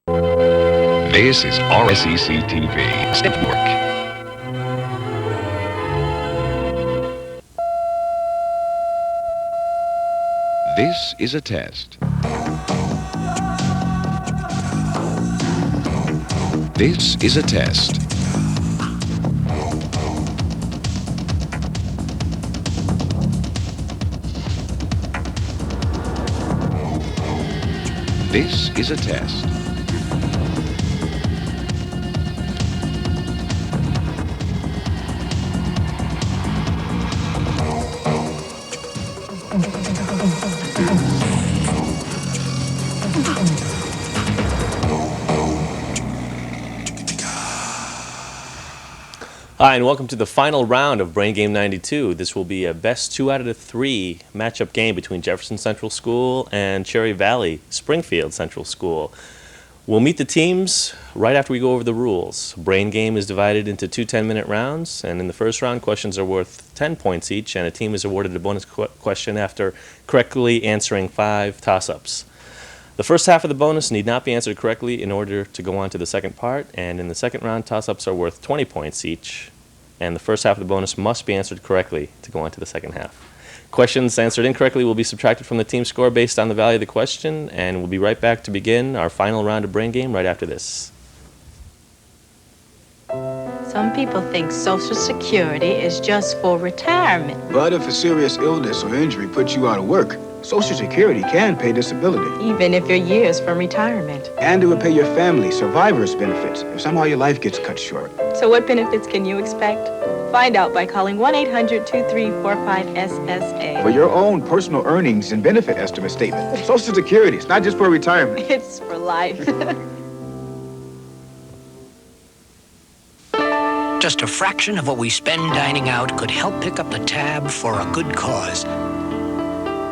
This is RSEC TV. Step work. This is a test. This is a test. This is a test. Hi, and welcome to the final round of Brain Game 92. This will be a best 2 out of 3 matchup game between Jefferson Central School and Cherry Valley Springfield Central School. We'll meet the teams right after we go over the rules. Brain Game is divided into 2 10-minute rounds, and in the first round, questions are worth 10 points each, and a team is awarded a bonus question after correctly answering 5 toss-ups. The first half of the bonus need not be answered correctly in order to go on to the second part, and in the second round, toss-ups are worth 20 points each, and the first half of the bonus must be answered correctly to go on to the second half. Questions answered incorrectly will be subtracted from the team score based on the value of the question, and we'll be right back to begin our final round of Brain Game right after this. Some people think Social Security is just for retirement. But if a serious illness or injury puts you out of work, Social Security can pay disability. Even if you're years from retirement. And it would pay your family survivor's benefits if somehow your life gets cut short. So what benefits can you expect? Find out by calling 1-800-2345-SSA. For your own personal earnings and benefit estimate statement. Social Security, it's not just for retirement. It's for life. Just a fraction of what we spend dining out could help pick up the tab for a good cause.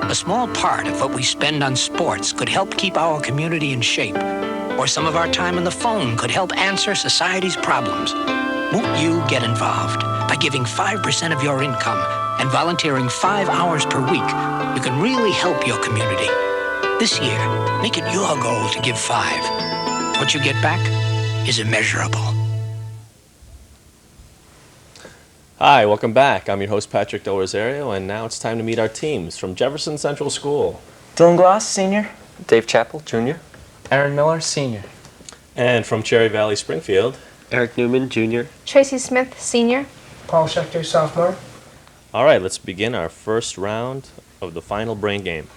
A small part of what we spend on sports could help keep our community in shape. Or some of our time on the phone could help answer society's problems. Won't you get involved? By giving 5% of your income and volunteering 5 hours per week, you can really help your community. This year, make it your goal to give 5. What you get back is immeasurable. Hi, welcome back. I'm your host, Patrick Del Rosario, and now it's time to meet our teams from Jefferson Central School. Dylan Gloss, Senior. Dave Chappell, Jr. Aaron Miller, Senior. And from Cherry Valley Springfield. Eric Newman, Jr. Tracy Smith, Senior. Paul Schechter, Sophomore. All right, let's begin our first round of the final Brain Game.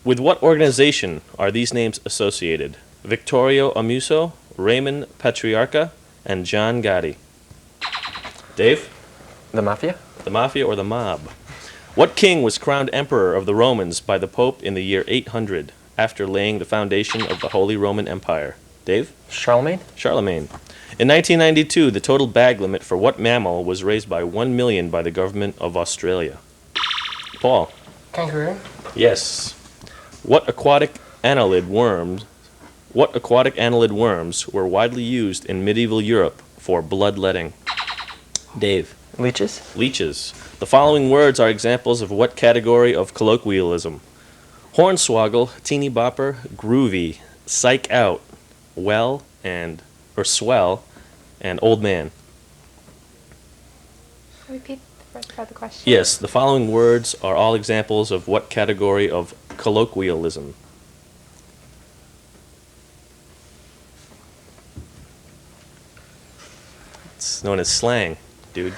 With what organization are these names associated? Victorio Amuso, Raymond Patriarca, and John Gotti. Dave? The Mafia? The Mafia or the Mob? What king was crowned emperor of the Romans by the Pope in the year 800 after laying the foundation of the Holy Roman Empire? Dave? Charlemagne? Charlemagne. In 1992, the total bag limit for what mammal was raised by 1 million by the government of Australia? Paul? Kangaroo. Yes. What aquatic annelid worms were widely used in medieval Europe for bloodletting? Dave? Leeches? Leeches. The following words are examples of what category of colloquialism? Hornswoggle, teeny bopper, groovy, psych out, swell, and old man. Repeat the first part of the question. Yes, the following words are all examples of what category of colloquialism? It's known as slang, dude.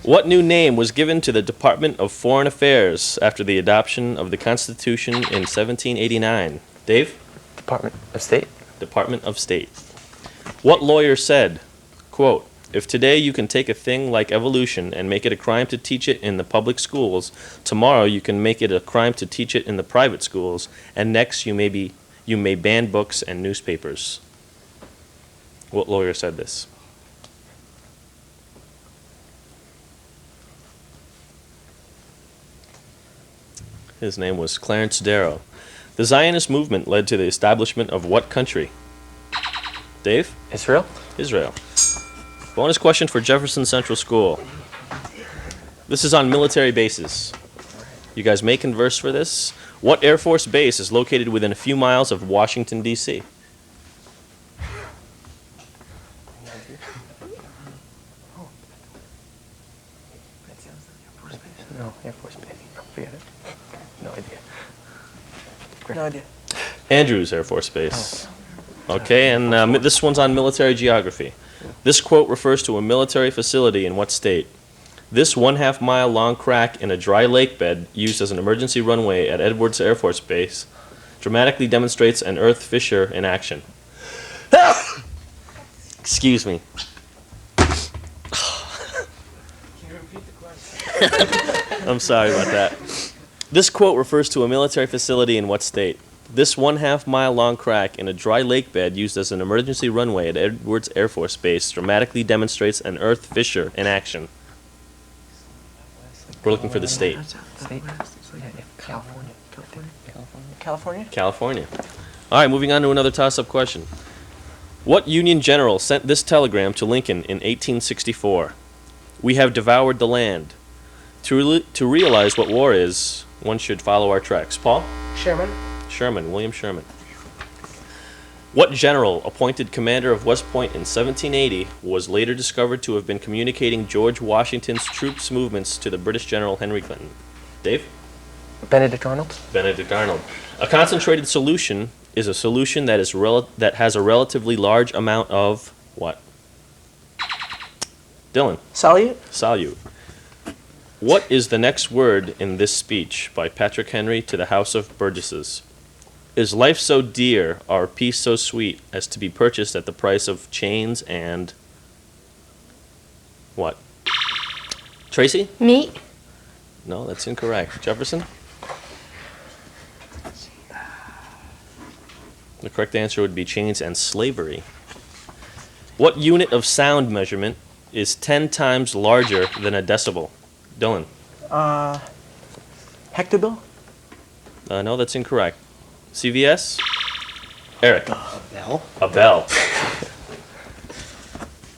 What new name was given to the Department of Foreign Affairs after the adoption of the Constitution in 1789? Dave? Department of State? Department of State. What lawyer said, quote, "If today you can take a thing like evolution and make it a crime to teach it in the public schools, tomorrow you can make it a crime to teach it in the private schools, and next you may ban books and newspapers." What lawyer said this? His name was Clarence Darrow. The Zionist movement led to the establishment of what country? Dave? Israel? Israel. Bonus question for Jefferson Central School. This is on military bases. You guys may converse for this. What Air Force base is located within a few miles of Washington, D.C.? No, Air Force Base. Forget it. No idea. No idea. Andrews Air Force Base. Okay, and this one's on military geography. This quote refers to a military facility in what state? This 1/2 mile long crack in a dry lake bed used as an emergency runway at Edwards Air Force Base dramatically demonstrates an earth fissure in action. Excuse me. I'm sorry about that. This quote refers to a military facility in what state? This 1/2 mile long crack in a dry lake bed used as an emergency runway at Edwards Air Force Base dramatically demonstrates an earth fissure in action. We're looking for the state. State? California. California? California. All right, moving on to another toss-up question. What Union general sent this telegram to Lincoln in 1864? We have devoured the land. To realize what war is, one should follow our tracks. Paul? Sherman? Sherman, William Sherman. What general, appointed commander of West Point in 1780, was later discovered to have been communicating George Washington's troops' movements to the British General Henry Clinton? Dave? Benedict Arnold? Benedict Arnold. A concentrated solution is a solution that has a relatively large amount of what? Dylan? Solute? Solute. What is the next word in this speech by Patrick Henry to the House of Burgesses? Is life so dear, our peace so sweet, as to be purchased at the price of chains and what? Tracy? Meat. No, that's incorrect. Jefferson? The correct answer would be chains and slavery. What unit of sound measurement is 10 times larger than a decibel? Dylan? Hectobell? No, that's incorrect. CVS? Eric? A bell? A bell.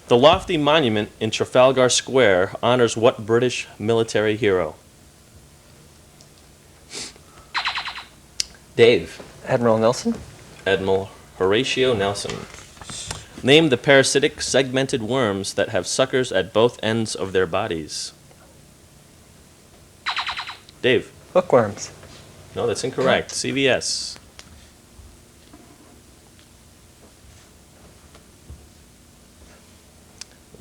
The lofty monument in Trafalgar Square honors what British military hero? Dave? Admiral Nelson? Admiral Horatio Nelson. Name the parasitic segmented worms that have suckers at both ends of their bodies. Dave? Hookworms. No, that's incorrect. CVS.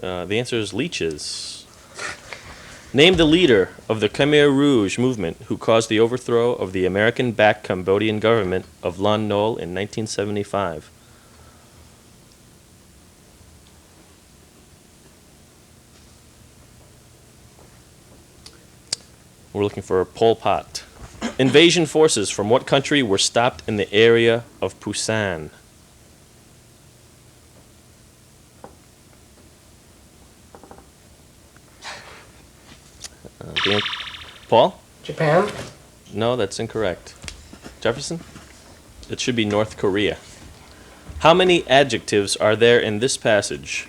The answer is leeches. Name the leader of the Khmer Rouge movement who caused the overthrow of the American-backed Cambodian government of Lon Nol in 1975. We're looking for Pol Pot. Invasion forces from what country were stopped in the area of Pusan? Paul? Japan? No, that's incorrect. Jefferson? It should be North Korea. How many adjectives are there in this passage?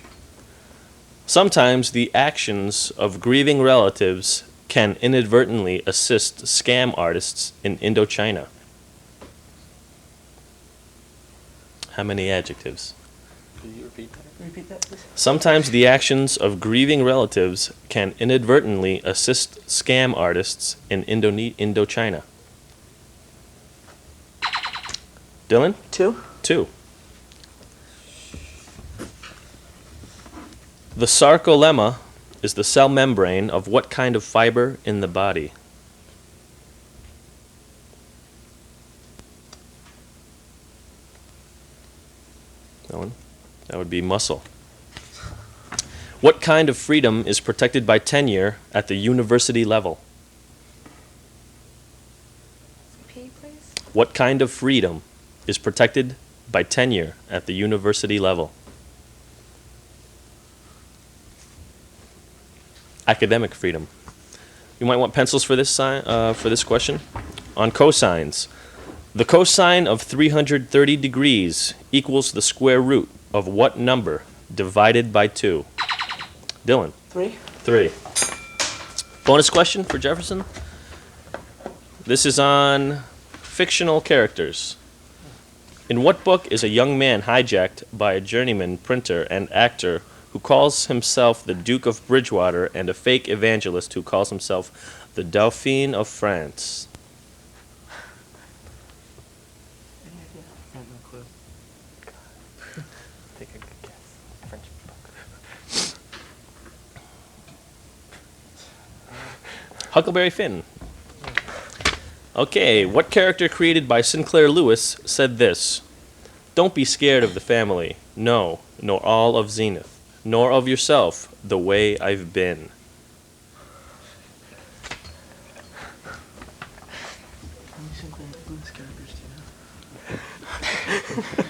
Sometimes the actions of grieving relatives can inadvertently assist scam artists in Indochina. How many adjectives? Could you repeat that? Repeat that, please. Sometimes the actions of grieving relatives can inadvertently assist scam artists in Indochina. Dylan? 2? 2. The sarcolemma is the cell membrane of what kind of fiber in the body? That would be muscle. What kind of freedom is protected by tenure at the university level? Repeat, please. What kind of freedom is protected by tenure at the university level? Academic freedom. You might want pencils for this question. On cosines, the cosine of 330 degrees equals the square root of what number divided by 2? Dylan? 3? 3. Bonus question for Jefferson. This is on fictional characters. In what book is a young man hijacked by a journeyman printer and actor who calls himself the Duke of Bridgewater and a fake evangelist who calls himself the Dauphin of France? Any idea? I have no clue. Take a good guess. French book. Huckleberry Finn. Okay, what character created by Sinclair Lewis said this? Don't be scared of the family, no, nor all of Zenith, nor of yourself, the way I've been. How many Sinclair Lewis characters do you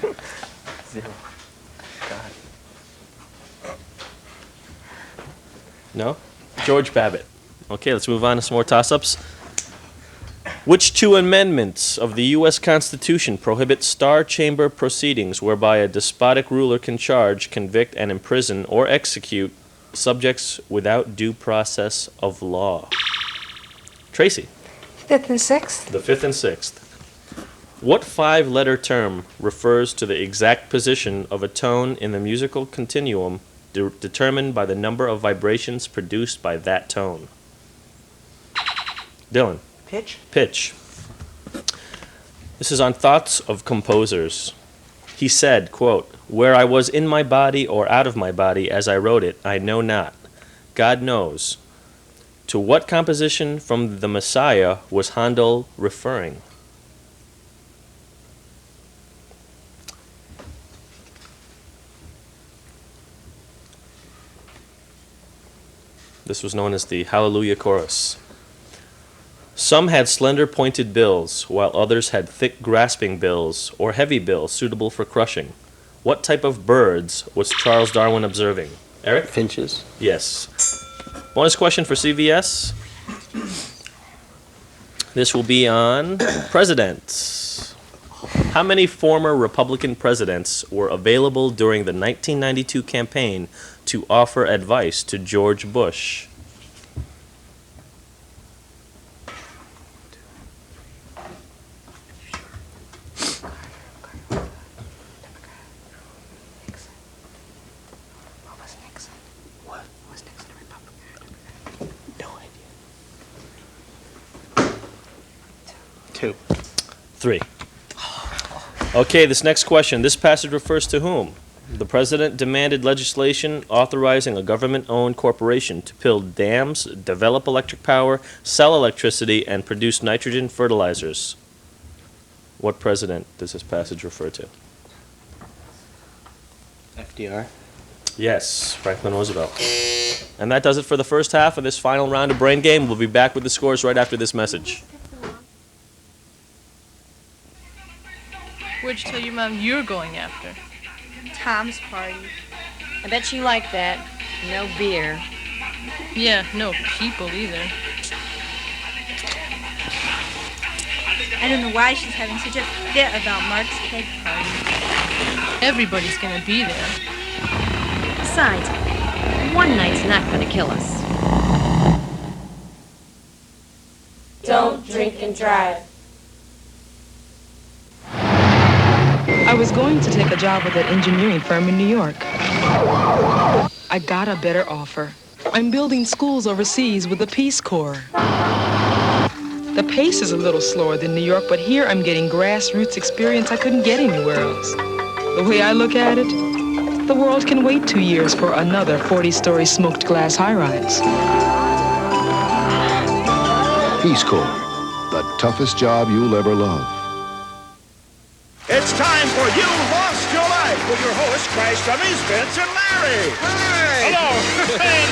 know? 0. God. No? George Babbitt. Okay, let's move on to some more toss-ups. Which two amendments of the U.S. Constitution prohibit star chamber proceedings whereby a despotic ruler can charge, convict, and imprison or execute subjects without due process of law? Tracy. 5th and 6th? The 5th and 6th. What 5-letter term refers to the exact position of a tone in the musical continuum determined by the number of vibrations produced by that tone? Dylan. Pitch? Pitch. This is on thoughts of composers. He said, quote, "Where I was in my body or out of my body as I wrote it, I know not. God knows." To what composition from the Messiah was Handel referring? This was known as the Hallelujah Chorus. Some had slender pointed bills, while others had thick grasping bills or heavy bills suitable for crushing. What type of birds was Charles Darwin observing? Eric? Finches. Yes. Bonus question for CVS. This will be on presidents. How many former Republican presidents were available during the 1992 campaign to offer advice to George Bush? What was Nixon? What? Was Nixon a Republican? No idea. 2. 3. Okay, this next question. This passage refers to whom? The president demanded legislation authorizing a government-owned corporation to build dams, develop electric power, sell electricity, and produce nitrogen fertilizers. What president does this passage refer to? FDR. Yes, Franklin Roosevelt. And that does it for the first half of this final round of Brain Game. We'll be back with the scores right after this message. Where'd you tell your mom you're going after? Tom's party. I bet you like that. No beer. Yeah, no people either. I don't know why she's having such a fit about Mark's keg party. Everybody's gonna be there. Besides, one night's not going to kill us. Don't drink and drive. I was going to take a job with that engineering firm in New York. I got a better offer. I'm building schools overseas with the Peace Corps. The pace is a little slower than New York, but here I'm getting grassroots experience I couldn't get anywhere else. The way I look at it, the world can wait 2 years for another 40-story smoked glass high-rise. Peace Corps, the toughest job you'll ever love. It's time for You Lost Your Life with your hosts, Crash Dummies, Vince and Larry. Hi. Hello, and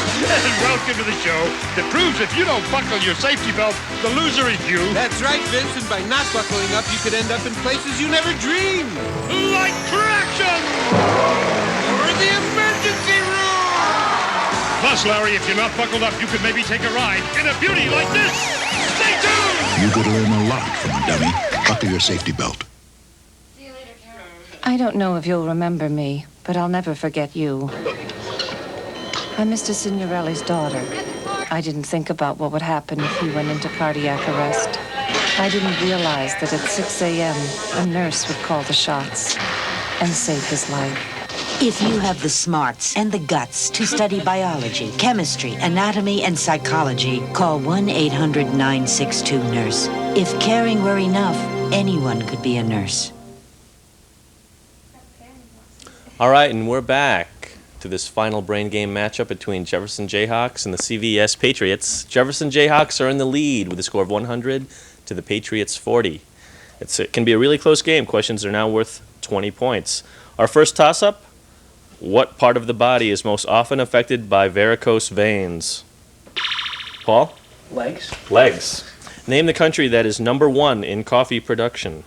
welcome to the show that proves if you don't buckle your safety belt, the loser is you. That's right, Vince, and by not buckling up, you could end up in places you never dreamed. Like traction! Or the emergency room! Plus, Larry, if you're not buckled up, you could maybe take a ride in a beauty like this. Stay tuned! You could learn a lot from a dummy. Buckle your safety belt. I don't know if you'll remember me, but I'll never forget you. I'm Mr. Signorelli's daughter. I didn't think about what would happen if he went into cardiac arrest. I didn't realize that at 6 a.m., a nurse would call the shots and save his life. If you have the smarts and the guts to study biology, chemistry, anatomy, and psychology, call 1-800-962-NURSE. If caring were enough, anyone could be a nurse. All right, and we're back to this final brain game matchup between Jefferson Jayhawks and the CVS Patriots. Jefferson Jayhawks are in the lead with a score of 100 to the Patriots 40. It can be a really close game. Questions are now worth 20 points. Our first toss-up, what part of the body is most often affected by varicose veins? Paul? Legs. Legs. Name the country that is #1 in coffee production.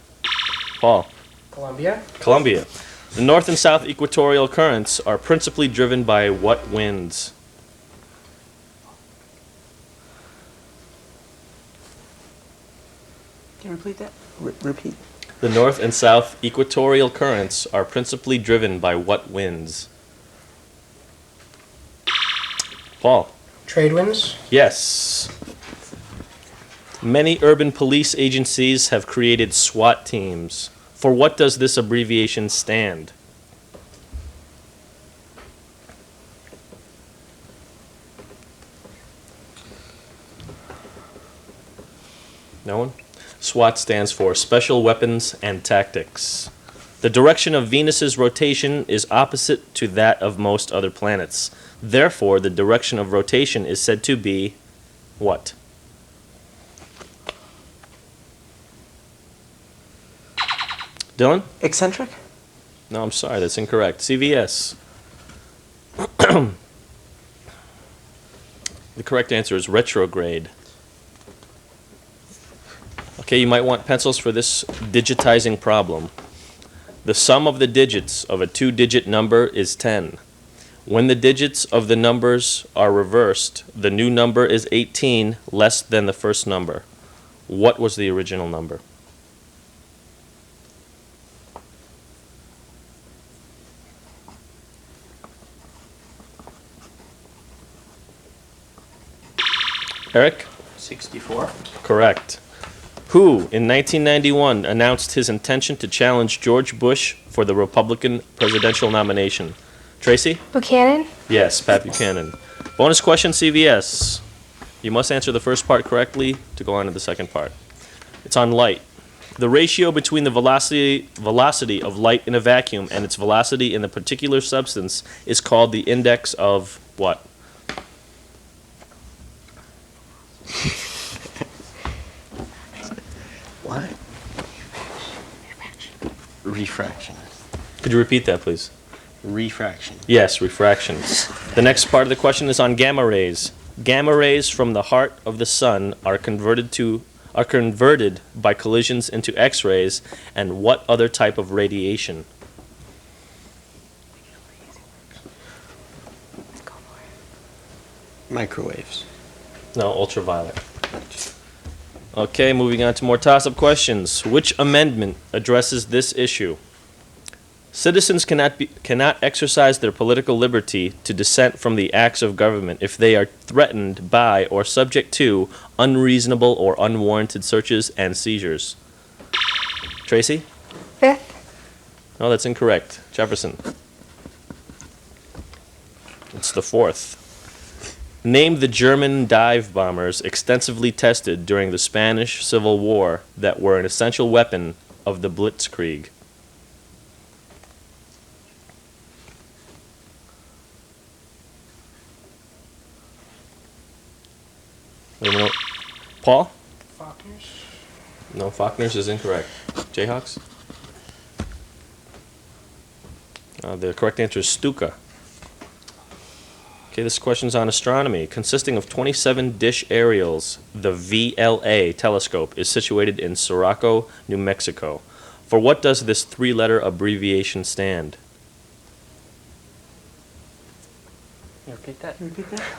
Paul? Colombia. Colombia. The north and south equatorial currents are principally driven by what winds? Can you repeat that? Repeat. The north and south equatorial currents are principally driven by what winds? Paul? Trade winds. Yes. Many urban police agencies have created SWAT teams. For what does this abbreviation stand? No one? SWAT stands for Special Weapons and Tactics. The direction of Venus's rotation is opposite to that of most other planets. Therefore, the direction of rotation is said to be what? Dylan? Eccentric? No, I'm sorry, that's incorrect. CVS. The correct answer is retrograde. Okay, you might want pencils for this digitizing problem. The sum of the digits of a 2-digit number is 10. When the digits of the numbers are reversed, the new number is 18 less than the first number. What was the original number? Eric? 64. Correct. Who, in 1991, announced his intention to challenge George Bush for the Republican presidential nomination? Tracy? Buchanan? Yes, Pat Buchanan. Bonus question, CVS. You must answer the first part correctly to go on to the second part. It's on light. The ratio between the velocity of light in a vacuum and its velocity in a particular substance is called the index of what? What? Refraction. Could you repeat that, please? Refraction. Yes, refraction. The next part of the question is on gamma rays. Gamma rays from the heart of the sun are converted by collisions into X-rays and what other type of radiation? Microwaves. No, ultraviolet. Okay, moving on to more toss-up questions. Which amendment addresses this issue? Citizens cannot exercise their political liberty to dissent from the acts of government if they are threatened by or subject to unreasonable or unwarranted searches and seizures. Tracy? 5th. No, that's incorrect. Jefferson. It's the 4th. Name the German dive bombers extensively tested during the Spanish Civil War that were an essential weapon of the Blitzkrieg. Paul? Faulkners. No, Faulkners is incorrect. Jayhawks? The correct answer is Stuka. Okay, this question's on astronomy. Consisting of 27 dish aerials, the VLA telescope is situated in Suraco, New Mexico. For what does this 3-letter abbreviation stand? Repeat that.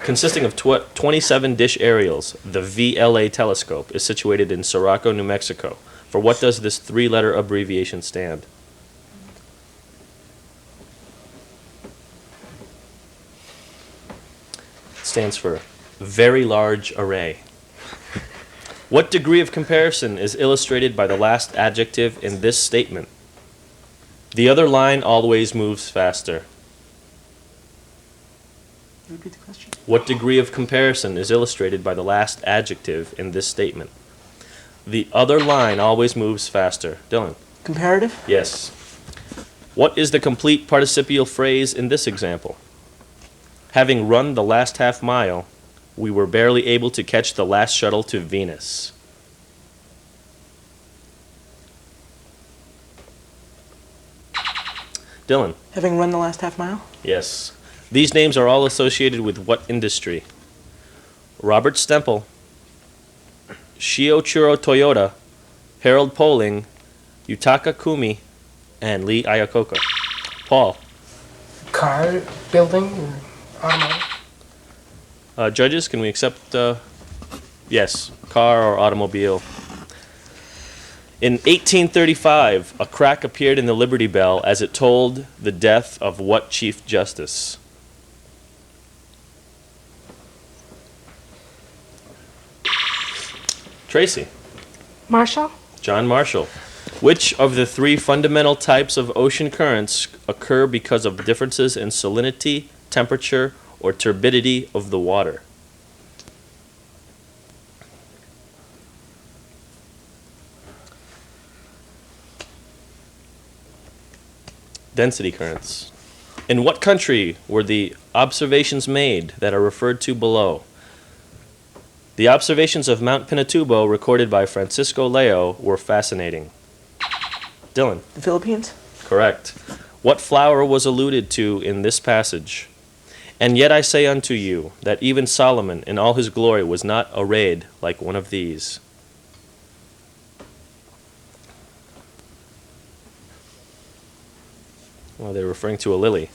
Consisting of 27 dish aerials, the VLA telescope is situated in Suraco, New Mexico. For what does this 3-letter abbreviation stand? It stands for Very Large Array. What degree of comparison is illustrated by the last adjective in this statement? The other line always moves faster. Repeat the question. What degree of comparison is illustrated by the last adjective in this statement? The other line always moves faster. Dylan. Comparative? Yes. What is the complete participial phrase in this example? Having run the last half mile, we were barely able to catch the last shuttle to Venus. Dylan. Having run the last half mile? Yes. These names are all associated with what industry? Robert Stemple, Shiochiro Toyota, Harold Poling, Yutaka Kumi, and Lee Iacocca. Paul. Car building or automotive? Judges, can we accept, yes, car or automobile? In 1835, a crack appeared in the Liberty Bell as it told the death of what Chief Justice? Tracy. Marshall? John Marshall. Which of the three fundamental types of ocean currents occur because of differences in salinity, temperature, or turbidity of the water? Density currents. In what country were the observations made that are referred to below? The observations of Mount Pinatubo recorded by Francisco Leo were fascinating. Dylan. The Philippines? Correct. What flower was alluded to in this passage? And yet I say unto you, that even Solomon in all his glory was not arrayed like one of these. Well, they're referring to a lily.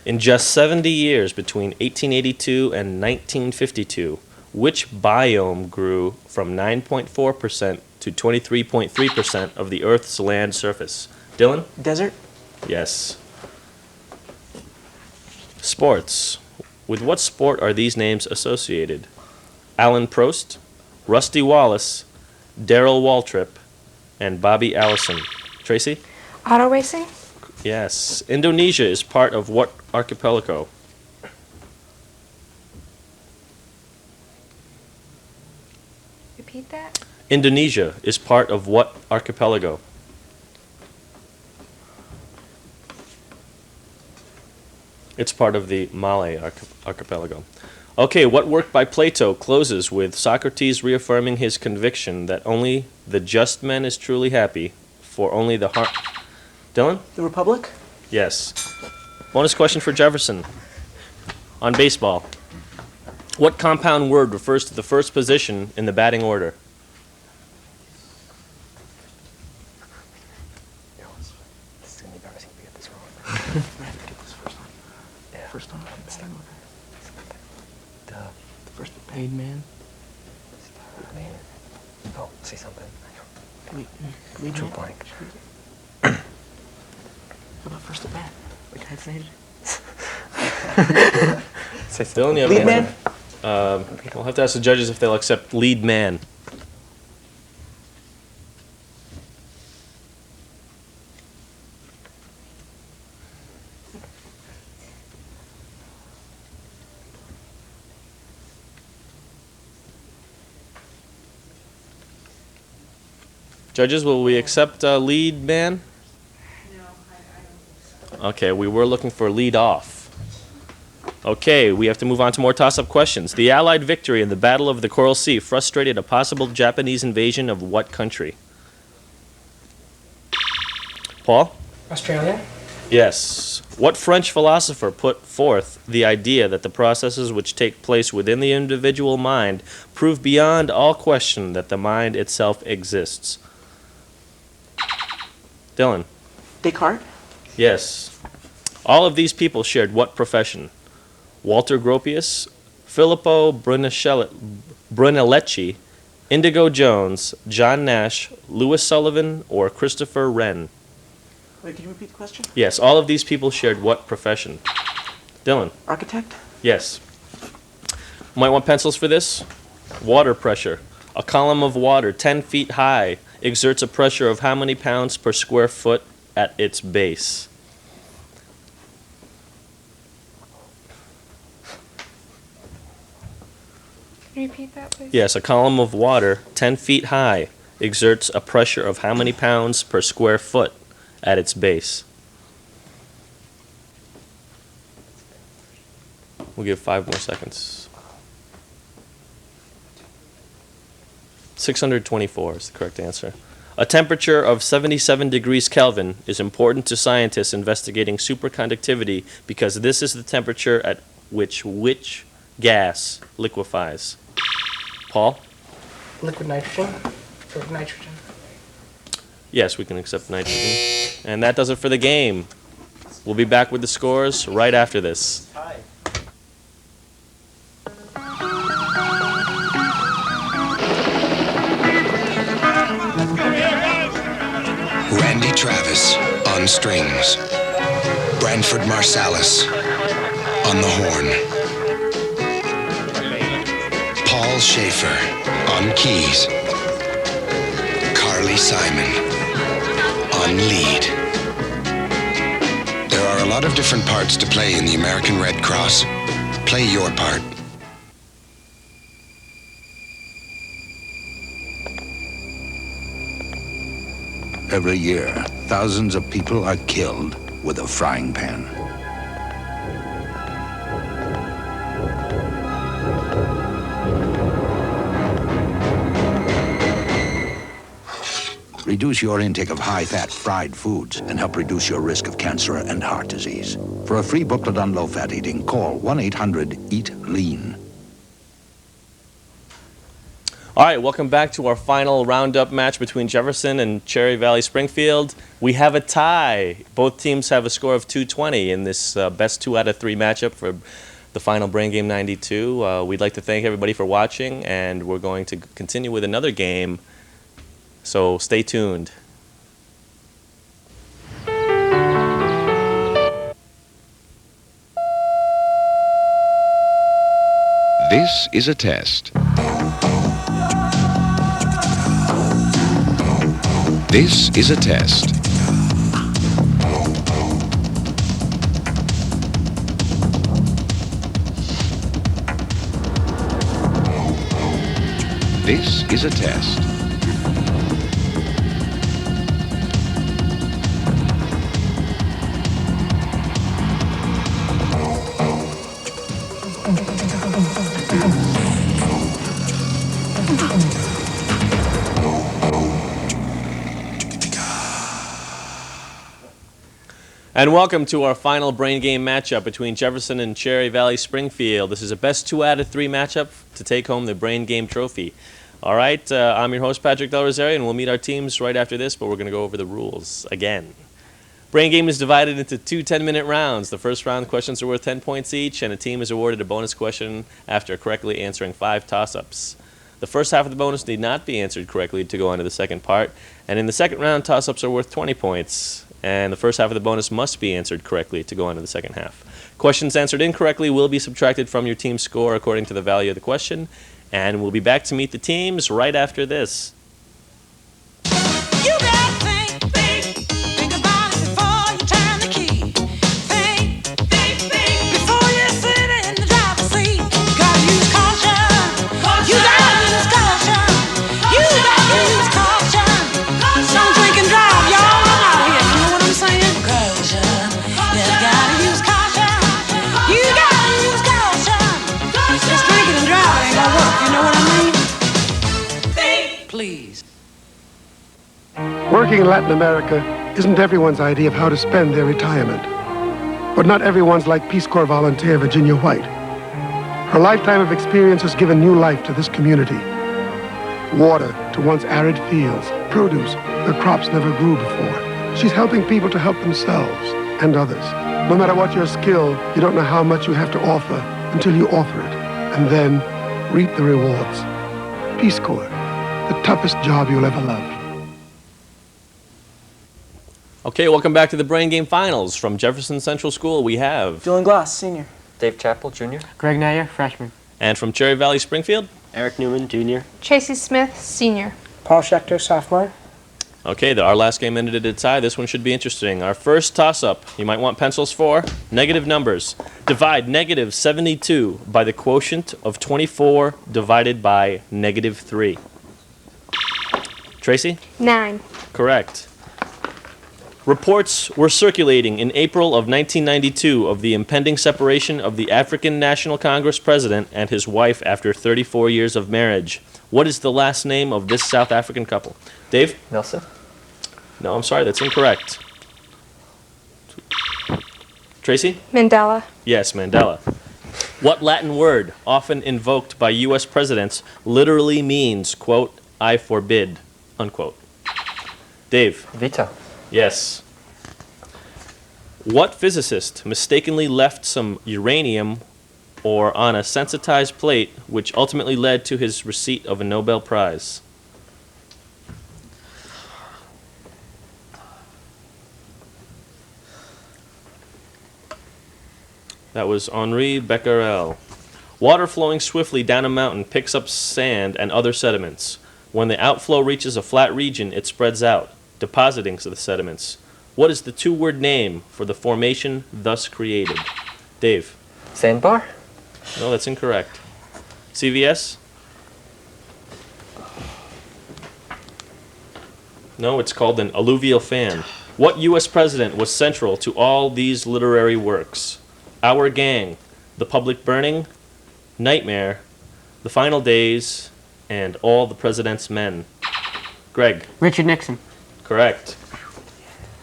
In just 70 years between 1882 and 1952, which biome grew from 9.4% to 23.3% of the Earth's land surface? Dylan? Desert? Yes. Sports. With what sport are these names associated? Alan Prost, Rusty Wallace, Darrell Waltrip, and Bobby Allison. Tracy? Auto racing? Yes. Indonesia is part of what archipelago? Repeat that. Indonesia is part of what archipelago? It's part of the Malay archipelago. Okay, what work by Plato closes with Socrates reaffirming his conviction that only the just man is truly happy, for only the heart... Dylan? The Republic? Yes. Bonus question for Jefferson. On baseball. What compound word refers to the first position in the batting order? This is going to be embarrassing if we get this wrong. I have to get this first one. Yeah. First one? The first paid man? I mean, oh, say something. Lead True man? blank. What about first at bat? The guy's name? Say Dylan, you have Lead an man? answer? We'll have to ask the judges if they'll accept lead man. Judges, will we accept lead man? Okay, we were looking for lead off. Okay, we have to move on to more toss-up questions. The Allied victory in the Battle of the Coral Sea frustrated a possible Japanese invasion of what country? Paul? Australia? Yes. What French philosopher put forth the idea that the processes which take place within the individual mind prove beyond all question that the mind itself exists? Dylan? Descartes? Yes. All of these people shared what profession? Walter Gropius, Filippo Brunelleschi, Indigo Jones, John Nash, Louis Sullivan, or Christopher Wren? Wait, can you repeat the question? Yes, all of these people shared what profession? Dylan? Architect? Yes. Might want pencils for this? Water pressure. A column of water 10 feet high exerts a pressure of how many pounds per square foot at its base? Can you repeat that, please? Yes, a column of water 10 feet high exerts a pressure of how many pounds per square foot at its base? We'll give 5 more seconds. 624 is the correct answer. A temperature of 77 degrees Kelvin is important to scientists investigating superconductivity because this is the temperature at which gas liquefies. Paul? Liquid nitrogen. Or nitrogen. Yes, we can accept nitrogen. And that does it for the game. We'll be back with the scores right after this. Randy Travis on strings. Branford Marsalis on the horn. Paul Schaefer on keys. Carly Simon on lead. There are a lot of different parts to play in the American Red Cross. Play your part. Every year, thousands of people are killed with a frying pan. Reduce your intake of high-fat fried foods and help reduce your risk of cancer and heart disease. For a free booklet on low-fat eating, call 1-800-EAT-LEAN. All right, welcome back to our final roundup match between Jefferson and Cherry Valley Springfield. We have a tie. Both teams have a score of 220 in this best 2 out of 3 matchup for the final Brain Game 92. We'd like to thank everybody for watching, and we're going to continue with another game, so stay tuned. This is a test. This is a test. This is a test. And welcome to our final Brain Game matchup between Jefferson and Cherry Valley Springfield. This is a best 2 out of 3 matchup to take home the Brain Game trophy. All right, I'm your host, Patrick Del Rosario, and we'll meet our teams right after this, but we're going to go over the rules again. Brain Game is divided into 2 10-minute rounds. The first round, questions are worth 10 points each, and a team is awarded a bonus question after correctly answering 5 toss-ups. The first half of the bonus need not be answered correctly to go on to the second part, and in the second round, toss-ups are worth 20 points. And the first half of the bonus must be answered correctly to go on to the second half. Questions answered incorrectly will be subtracted from your team's score according to the value of the question. And we'll be back to meet the teams right after this. Working in Latin America isn't everyone's idea of how to spend their retirement. But not everyone's like Peace Corps volunteer Virginia White. Her lifetime of experience has given new life to this community. Water to once arid fields, produce where crops never grew before. She's helping people to help themselves and others. No matter what your skill, you don't know how much you have to offer until you offer it, and then reap the rewards. Peace Corps, the toughest job you'll ever love. Okay, welcome back to the Brain Game Finals. From Jefferson Central School, we have Dylan Glass, senior. Dave Chappell, junior. Greg Nair, freshman. And from Cherry Valley Springfield, Eric Newman, Jr. Tracy Smith, Sr. Paul Schechter, sophomore. Okay, our last game ended at a tie. This one should be interesting. Our first toss-up, you might want pencils for, negative numbers. Divide negative 72 by the quotient of 24 divided by negative 3. Tracy? 9. Correct. Reports were circulating in April of 1992 of the impending separation of the African National Congress president and his wife after 34 years of marriage. What is the last name of this South African couple? Dave? Nelson. No, I'm sorry, that's incorrect. Tracy? Mandela. Yes, Mandela. What Latin word, often invoked by U.S. presidents, literally means, quote, I forbid, unquote? Dave? Veto. Yes. What physicist mistakenly left some uranium or on a sensitized plate, which ultimately led to his receipt of a Nobel Prize? That was Henri Becquerel. Water flowing swiftly down a mountain picks up sand and other sediments. When the outflow reaches a flat region, it spreads out, depositing the sediments. What is the two-word name for the formation thus created? Dave? Sandbar? No, that's incorrect. CVS? No, it's called an alluvial fan. What U.S. president was central to all these literary works? Our Gang, The Public Burning, Nightmare, The Final Days, and All the President's Men. Greg? Richard Nixon. Correct.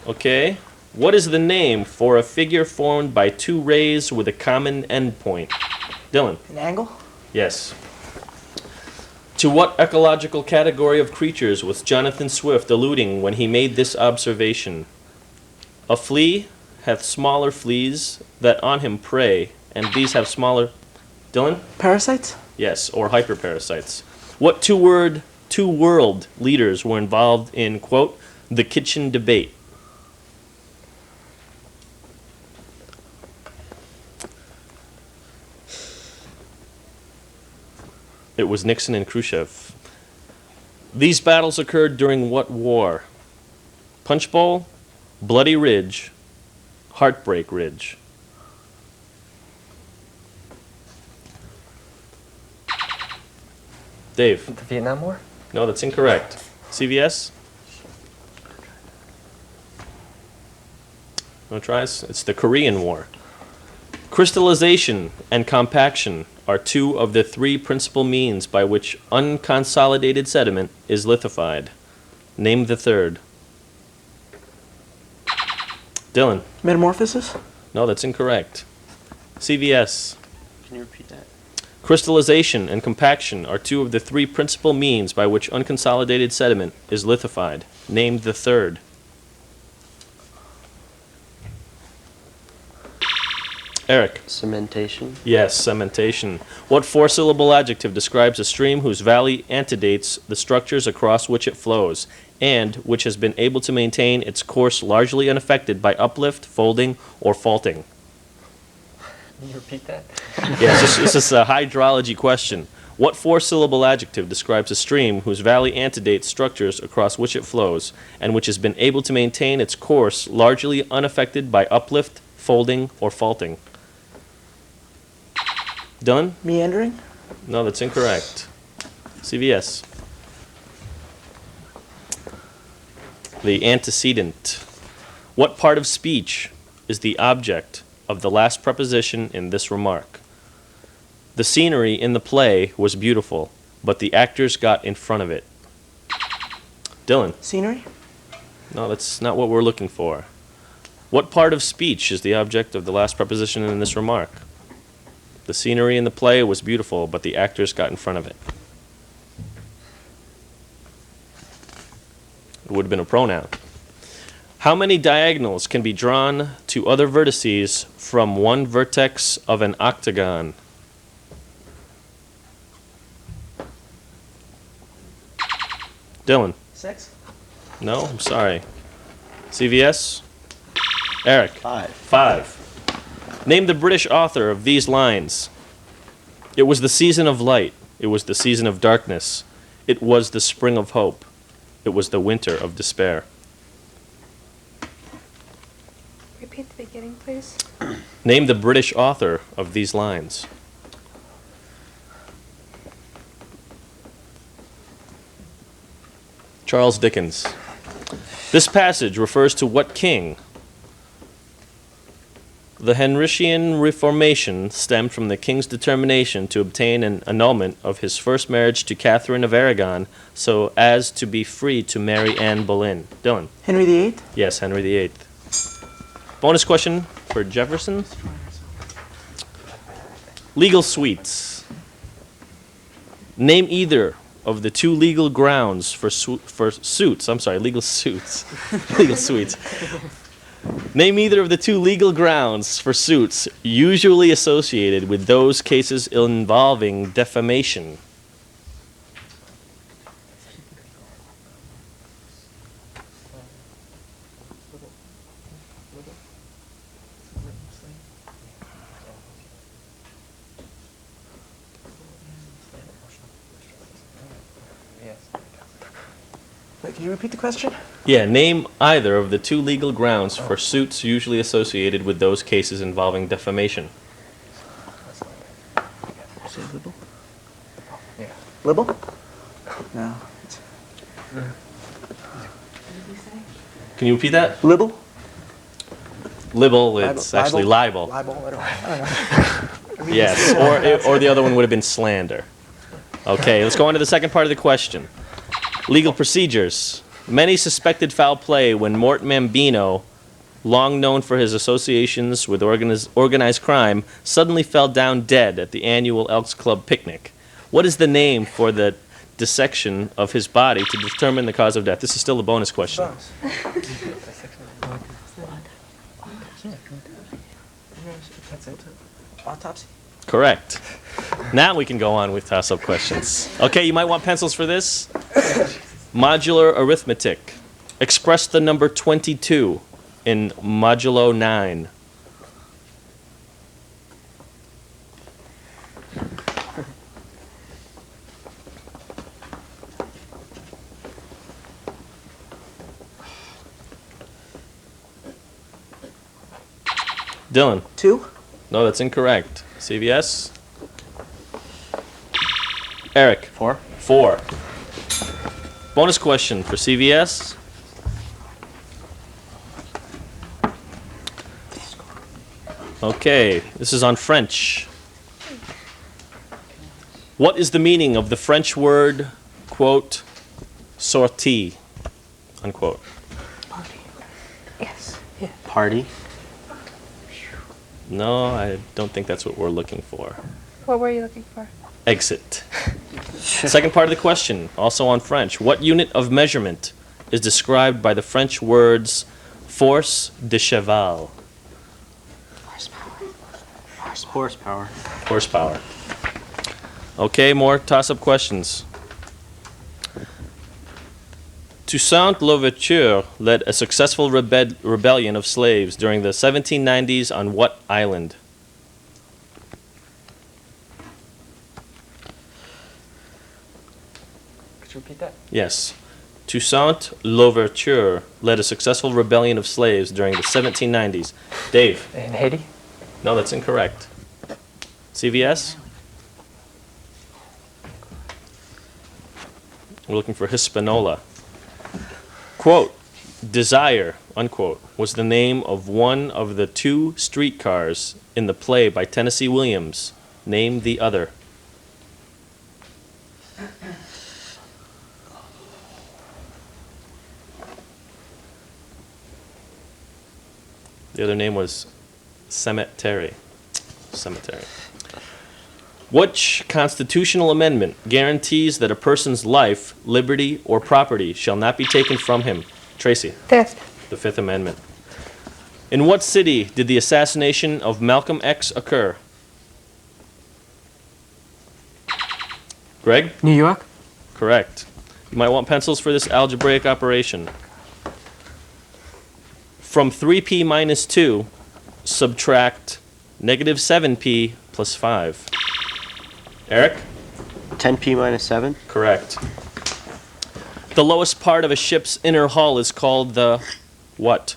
Okay. What is the name for a figure formed by two rays with a common endpoint? Dylan? An angle? Yes. To what ecological category of creatures was Jonathan Swift alluding when he made this observation? A flea hath smaller fleas that on him prey, and these have smaller... Dylan? Parasites? Yes, or hyperparasites. What two world leaders were involved in, quote, the kitchen debate? It was Nixon and Khrushchev. These battles occurred during what war? Punch Bowl, Bloody Ridge, Heartbreak Ridge. Dave? The Vietnam War? No, that's incorrect. CVS? No tries? It's the Korean War. Crystallization and compaction are two of the three principal means by which unconsolidated sediment is lithified. Name the third. Dylan? Metamorphosis? No, that's incorrect. CVS? Can you repeat that? Crystallization and compaction are two of the three principal means by which unconsolidated sediment is lithified. Name the third. Eric? Cementation. Yes, cementation. What four-syllable adjective describes a stream whose valley antedates the structures across which it flows, and which has been able to maintain its course largely unaffected by uplift, folding, or faulting? Can you repeat that? Yes, this is a hydrology question. What four-syllable adjective describes a stream whose valley antedates structures across which it flows, and which has been able to maintain its course largely unaffected by uplift, folding, or faulting? Dylan? Meandering? No, that's incorrect. CVS. The antecedent. What part of speech is the object of the last preposition in this remark? The scenery in the play was beautiful, but the actors got in front of it. Dylan? Scenery? No, that's not what we're looking for. What part of speech is the object of the last preposition in this remark? The scenery in the play was beautiful, but the actors got in front of it. It would have been a pronoun. How many diagonals can be drawn to other vertices from one vertex of an octagon? Dylan? 6. No, I'm sorry. CVS? Eric? 5. Name the British author of these lines. It was the season of light. It was the season of darkness. It was the spring of hope. It was the winter of despair. Repeat the beginning, please. Name the British author of these lines. Charles Dickens. This passage refers to what king? The Henrician Reformation stemmed from the king's determination to obtain an annulment of his first marriage to Catherine of Aragon so as to be free to marry Anne Boleyn. Dylan. Henry VIII? Yes, Henry VIII. Bonus question for Jefferson. Legal suites. Name either of the two legal grounds for suits. I'm sorry, legal suits. Legal suites. Name either of the two legal grounds for suits usually associated with those cases involving defamation. Wait, can you repeat the question? Yeah, name either of the two legal grounds for suits usually associated with those cases involving defamation. Say libel? Yeah. Libel? No. Can you repeat that? Libel? Libel, it's actually libel. Libel, I don't know. Yes, or the other one would have been slander. Okay, let's go on to the second part of the question. Legal procedures. Many suspected foul play when Mort Mambino, long known for his associations with organized crime, suddenly fell down dead at the annual Elks Club picnic. What is the name for the dissection of his body to determine the cause of death? This is still a bonus question. Autopsy? Correct. Now we can go on with toss-up questions. Okay, you might want pencils for this. Modular arithmetic. Express the number 22 in modulo 9. Dylan. 2? No, that's incorrect. CVS? Eric. 4. 4. Bonus question for CVS. Okay, this is on French. What is the meaning of the French word, quote, sortie, unquote? Party. Yes. Yeah. Party. No, I don't think that's what we're looking for. What were you looking for? Exit. Second part of the question, also on French. What unit of measurement is described by the French words force de cheval? Horsepower. Horsepower. Okay, more toss-up questions. Toussaint Louverture led a successful rebellion of slaves during the 1790s on what island? Could you repeat that? Yes. Toussaint Louverture led a successful rebellion of slaves during the 1790s. Dave? In Haiti? No, that's incorrect. CVS? We're looking for Hispaniola. Quote, Desire, unquote, was the name of one of the two streetcars in the play by Tennessee Williams. Name the other. The other name was Cemetery. Cemetery. Which constitutional amendment guarantees that a person's life, liberty, or property shall not be taken from him? Tracy. Fifth. The Fifth Amendment. In what city did the assassination of Malcolm X occur? Greg? New York? Correct. You might want pencils for this algebraic operation. From 3p minus 2, subtract negative 7p plus 5. Eric? 10p minus 7? Correct. The lowest part of a ship's inner hull is called the what?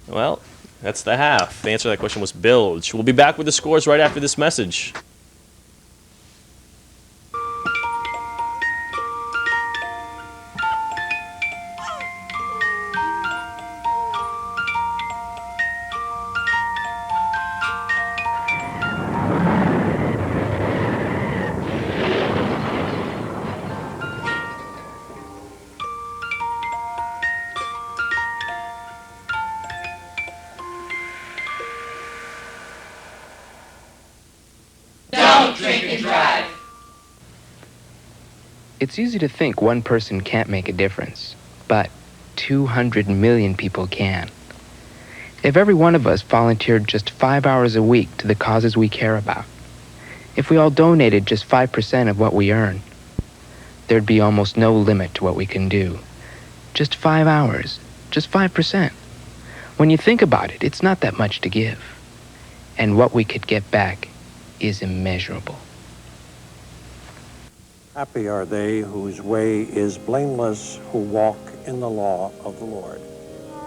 Well, that's the half. The answer to that question was bilge. We'll be back with the scores right after this message. It's easy to think one person can't make a difference, but 200 million people can. If every one of us volunteered just 5 hours a week to the causes we care about, if we all donated just 5% of what we earn, there'd be almost no limit to what we can do. Just 5 hours, just 5%. When you think about it, it's not that much to give. And what we could get back is immeasurable. Happy are they whose way is blameless, who walk in the law of the Lord.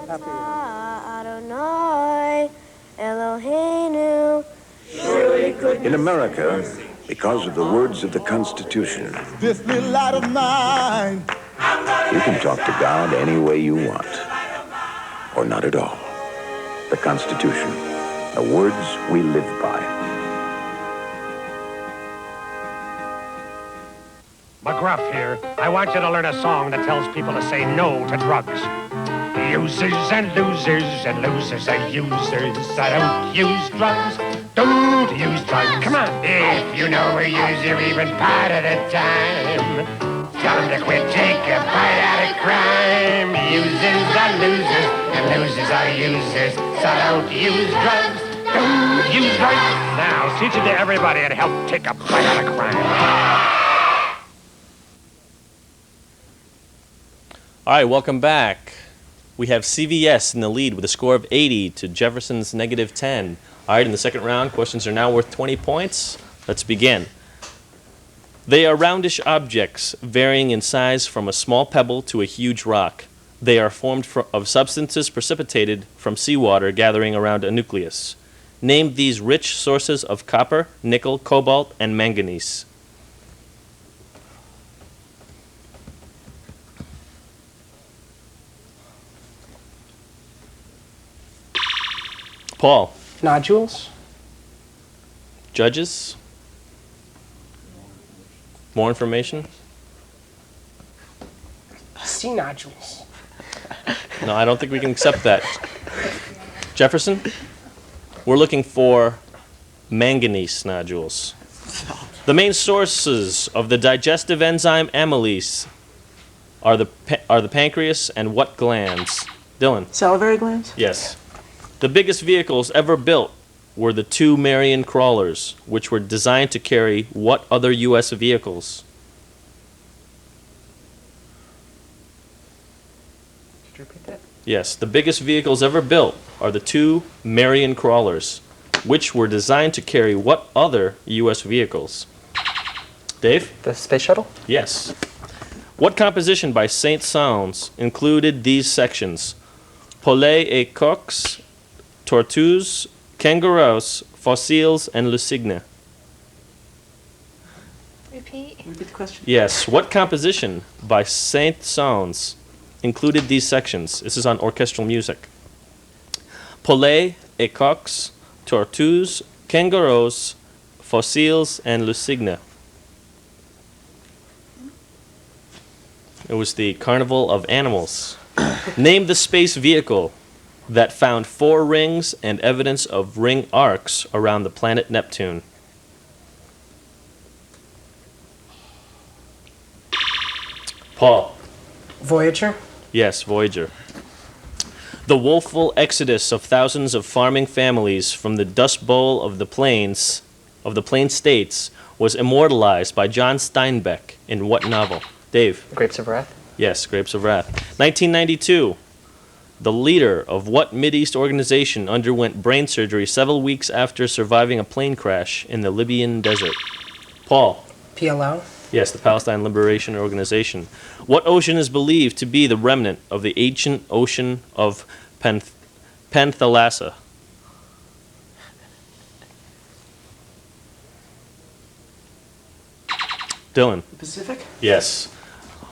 Happy Adonai, Eloheinu. In America, because of the words of the Constitution, This little light of mine. you can talk to God any way you want, or not at all. The Constitution, the words we live by. McGruff here. I want you to learn a song that tells people to say no to drugs. Users and losers and losers and users. I don't use drugs. Don't use drugs. Come on. If you know a user even part at a time, tell them to quit, take a bite out of crime. Users are losers and losers are users. So don't use drugs. Don't use drugs. Now, teach it to everybody and help take a bite out of crime. All right, welcome back. We have CVS in the lead with a score of 80 to Jefferson's negative 10. All right, in the second round, questions are now worth 20 points. Let's begin. They are roundish objects, varying in size from a small pebble to a huge rock. They are formed of substances precipitated from seawater gathering around a nucleus. Name these rich sources of copper, nickel, cobalt, and manganese. Paul. Nodules? Judges? More information? Sea nodules. No, I don't think we can accept that. Jefferson? We're looking for manganese nodules. The main sources of the digestive enzyme amylase are the pancreas and what glands? Dylan? Salivary glands? Yes. The biggest vehicles ever built were the two Marion crawlers, which were designed to carry what other U.S. vehicles? Could you repeat that? Yes, the biggest vehicles ever built are the two Marion crawlers, which were designed to carry what other U.S. vehicles? Dave? The space shuttle? Yes. What composition by Saint-Saëns included these sections? Poulets et coqs, tortues, kangaroos, fossiles, and le cygne. Repeat. Repeat the question. Yes. What composition by Saint-Saëns included these sections? This is on orchestral music. Poulets et coqs, tortues, kangaroos, fossiles, and le cygne. It was the Carnival of Animals. Name the space vehicle that found 4 rings and evidence of ring arcs around the planet Neptune. Paul. Voyager? Yes, Voyager. The woeful exodus of thousands of farming families from the Dust Bowl of the Plain States was immortalized by John Steinbeck in what novel? Dave. Grapes of Wrath? Yes, Grapes of Wrath. 1992. The leader of what Mideast organization underwent brain surgery several weeks after surviving a plane crash in the Libyan desert? Paul. PLO? Yes, the Palestine Liberation Organization. What ocean is believed to be the remnant of the ancient ocean of Panthalassa? Dylan. Pacific? Yes.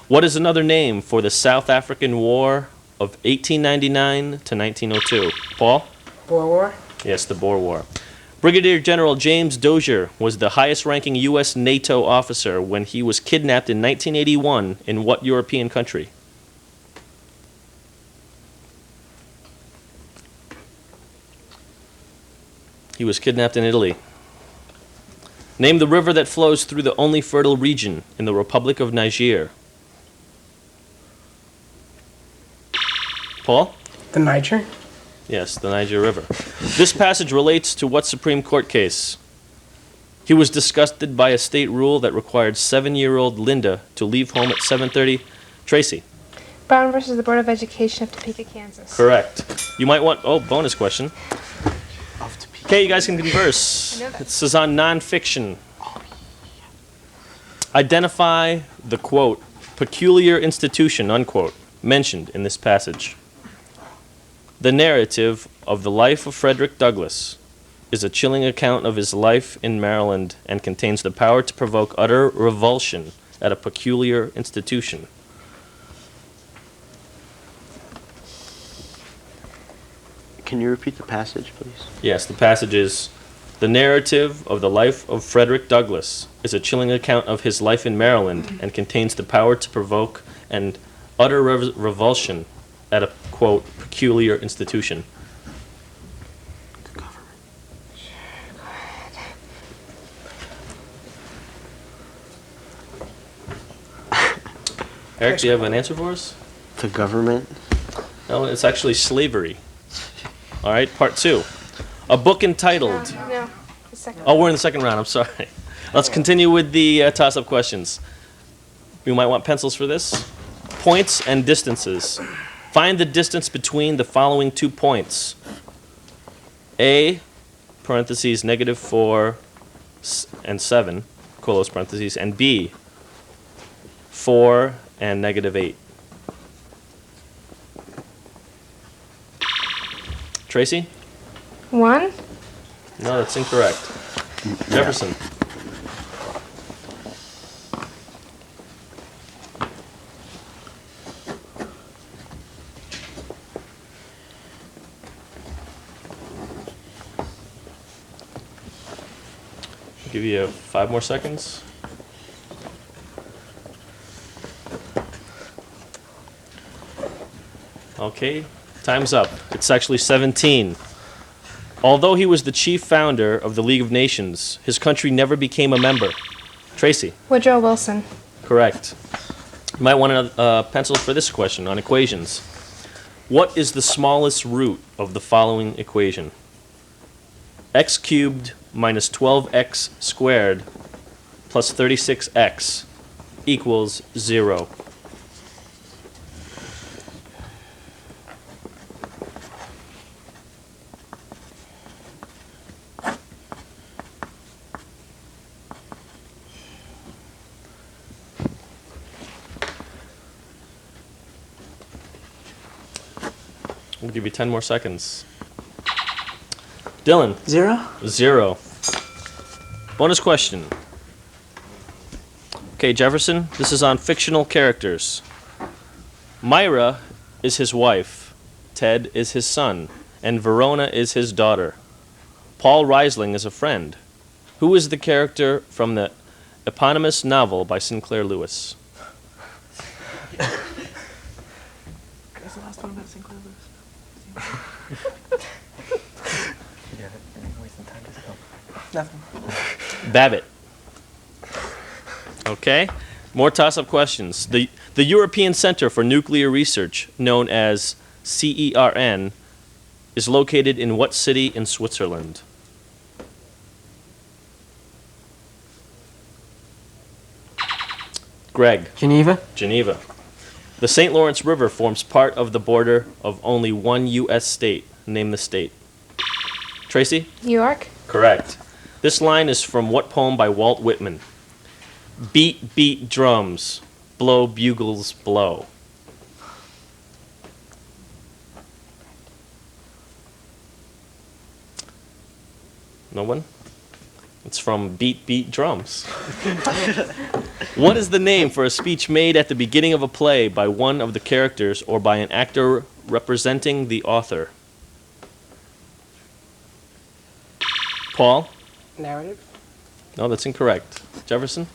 What is another name for the South African War of 1899 to 1902? Paul? Boer War? Yes, the Boer War. Brigadier General James Dozier was the highest-ranking U.S. NATO officer when he was kidnapped in 1981 in what European country? He was kidnapped in Italy. Name the river that flows through the only fertile region in the Republic of Niger. Paul? The Niger? Yes, the Niger River. This passage relates to what Supreme Court case? He was disgusted by a state rule that required 7-year-old Linda to leave home at 7:30. Tracy? Brown versus the Board of Education of Topeka, Kansas. Correct. You might want, bonus question. Okay, you guys can converse. This is on nonfiction. Identify the, quote, peculiar institution, unquote, mentioned in this passage. The narrative of the life of Frederick Douglass is a chilling account of his life in Maryland and contains the power to provoke utter revulsion at a peculiar institution. Can you repeat the passage, please? Yes, the passage is, the narrative of the life of Frederick Douglass is a chilling account of his life in Maryland and contains the power to provoke and utter revulsion at a, quote, peculiar institution. Eric, do you have an answer for us? The government? No, it's actually slavery. All right, part 2. A book entitled... No, the second. Oh, we're in the second round. I'm sorry. Let's continue with the toss-up questions. You might want pencils for this. Points and distances. Find the distance between the following 2 points. A, parentheses, -4 and 7, close parentheses, and B, 4 and -8. Tracy? 1? No, that's incorrect. Jefferson? I'll give you 5 more seconds. Okay, time's up. It's actually 17. Although he was the chief founder of the League of Nations, his country never became a member. Tracy? Woodrow Wilson. Correct. You might want a pencil for this question on equations. What is the smallest root of the following equation? X cubed minus 12x squared plus 36x equals 0. We'll give you 10 more seconds. Dylan. 0? 0. Bonus question. Okay, Jefferson, this is on fictional characters. Myra is his wife, Ted is his son, and Verona is his daughter. Paul Reisling is a friend. Who is the character from the eponymous novel by Sinclair Lewis? That's the last one about Sinclair Lewis. Nothing. Babbitt. Okay. More toss-up questions. The European Center for Nuclear Research, known as CERN, is located in what city in Switzerland? Greg. Geneva? Geneva. The St. Lawrence River forms part of the border of only one U.S. state. Name the state. Tracy? New York. Correct. This line is from what poem by Walt Whitman? Beat, beat drums, blow bugles, blow. No one? It's from Beat, Beat Drums. What is the name for a speech made at the beginning of a play by one of the characters or by an actor representing the author? Paul? Narrative. No, that's incorrect. Jefferson?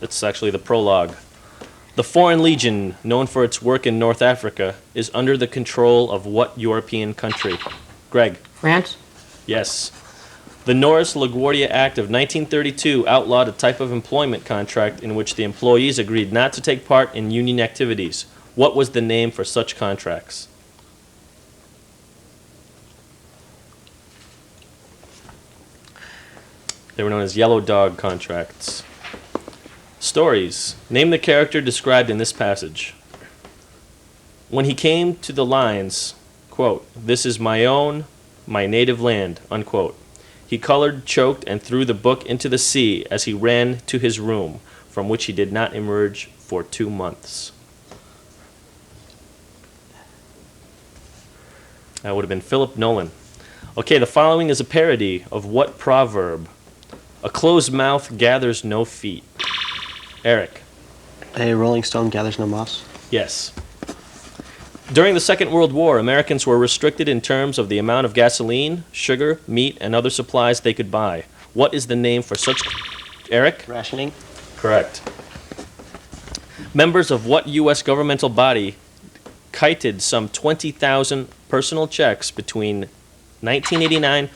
It's actually the prologue. The Foreign Legion, known for its work in North Africa, is under the control of what European country? Greg? France. Yes. The Norris LaGuardia Act of 1932 outlawed a type of employment contract in which the employees agreed not to take part in union activities. What was the name for such contracts? They were known as yellow dog contracts. Stories. Name the character described in this passage. When he came to the lines, quote, "This is my own, my native land," unquote, he colored, choked, and threw the book into the sea as he ran to his room, from which he did not emerge for 2 months. That would have been Philip Nolan. Okay, the following is a parody of what proverb? A closed mouth gathers no feet. Eric. A rolling stone gathers no moss. Yes. During the Second World War, Americans were restricted in terms of the amount of gasoline, sugar, meat, and other supplies they could buy. What is the name for such... Eric? Rationing. Correct. Members of what U.S. governmental body kited some 20,000 personal checks between 1989...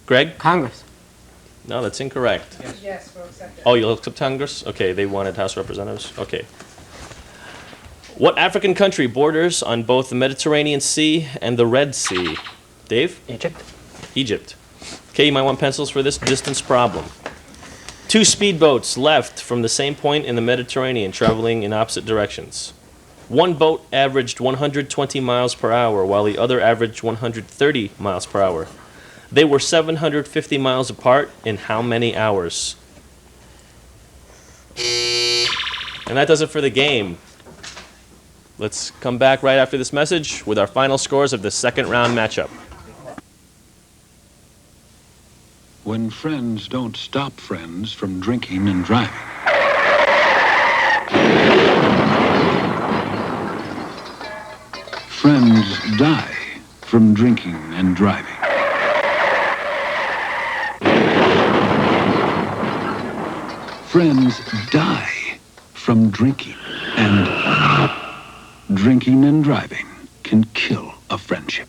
Greg? Congress. No, that's incorrect. Yes, we'll accept it. Oh, you'll accept Congress? Okay, they wanted House Representatives. Okay. What African country borders on both the Mediterranean Sea and the Red Sea? Dave? Egypt. Egypt. Okay, you might want pencils for this distance problem. 2 speedboats left from the same point in the Mediterranean traveling in opposite directions. One boat averaged 120 miles per hour while the other averaged 130 miles per hour. They were 750 miles apart in how many hours? And that does it for the game. Let's come back right after this message with our final scores of the second round matchup. When friends don't stop friends from drinking and driving. Friends die from drinking and driving. Friends die from drinking and driving can kill a friendship.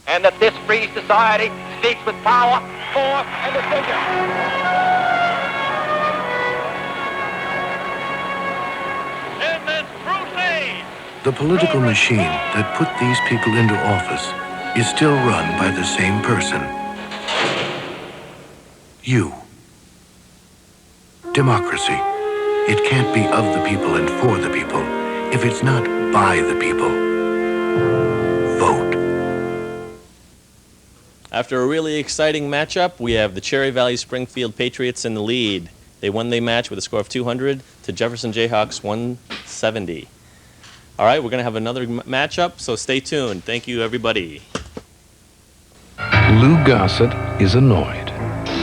And that this free society speaks with power, force, and decision. In this crusade, The political machine that put these people into office is still run by the same person. You. Democracy. It can't be of the people and for the people if it's not by the people. Vote. After a really exciting matchup, we have the Cherry Valley Springfield Patriots in the lead. They won the match with a score of 200 to Jefferson Jayhawks 170. All right, we're going to have another matchup, so stay tuned. Thank you, everybody. Lou Gossett is annoyed.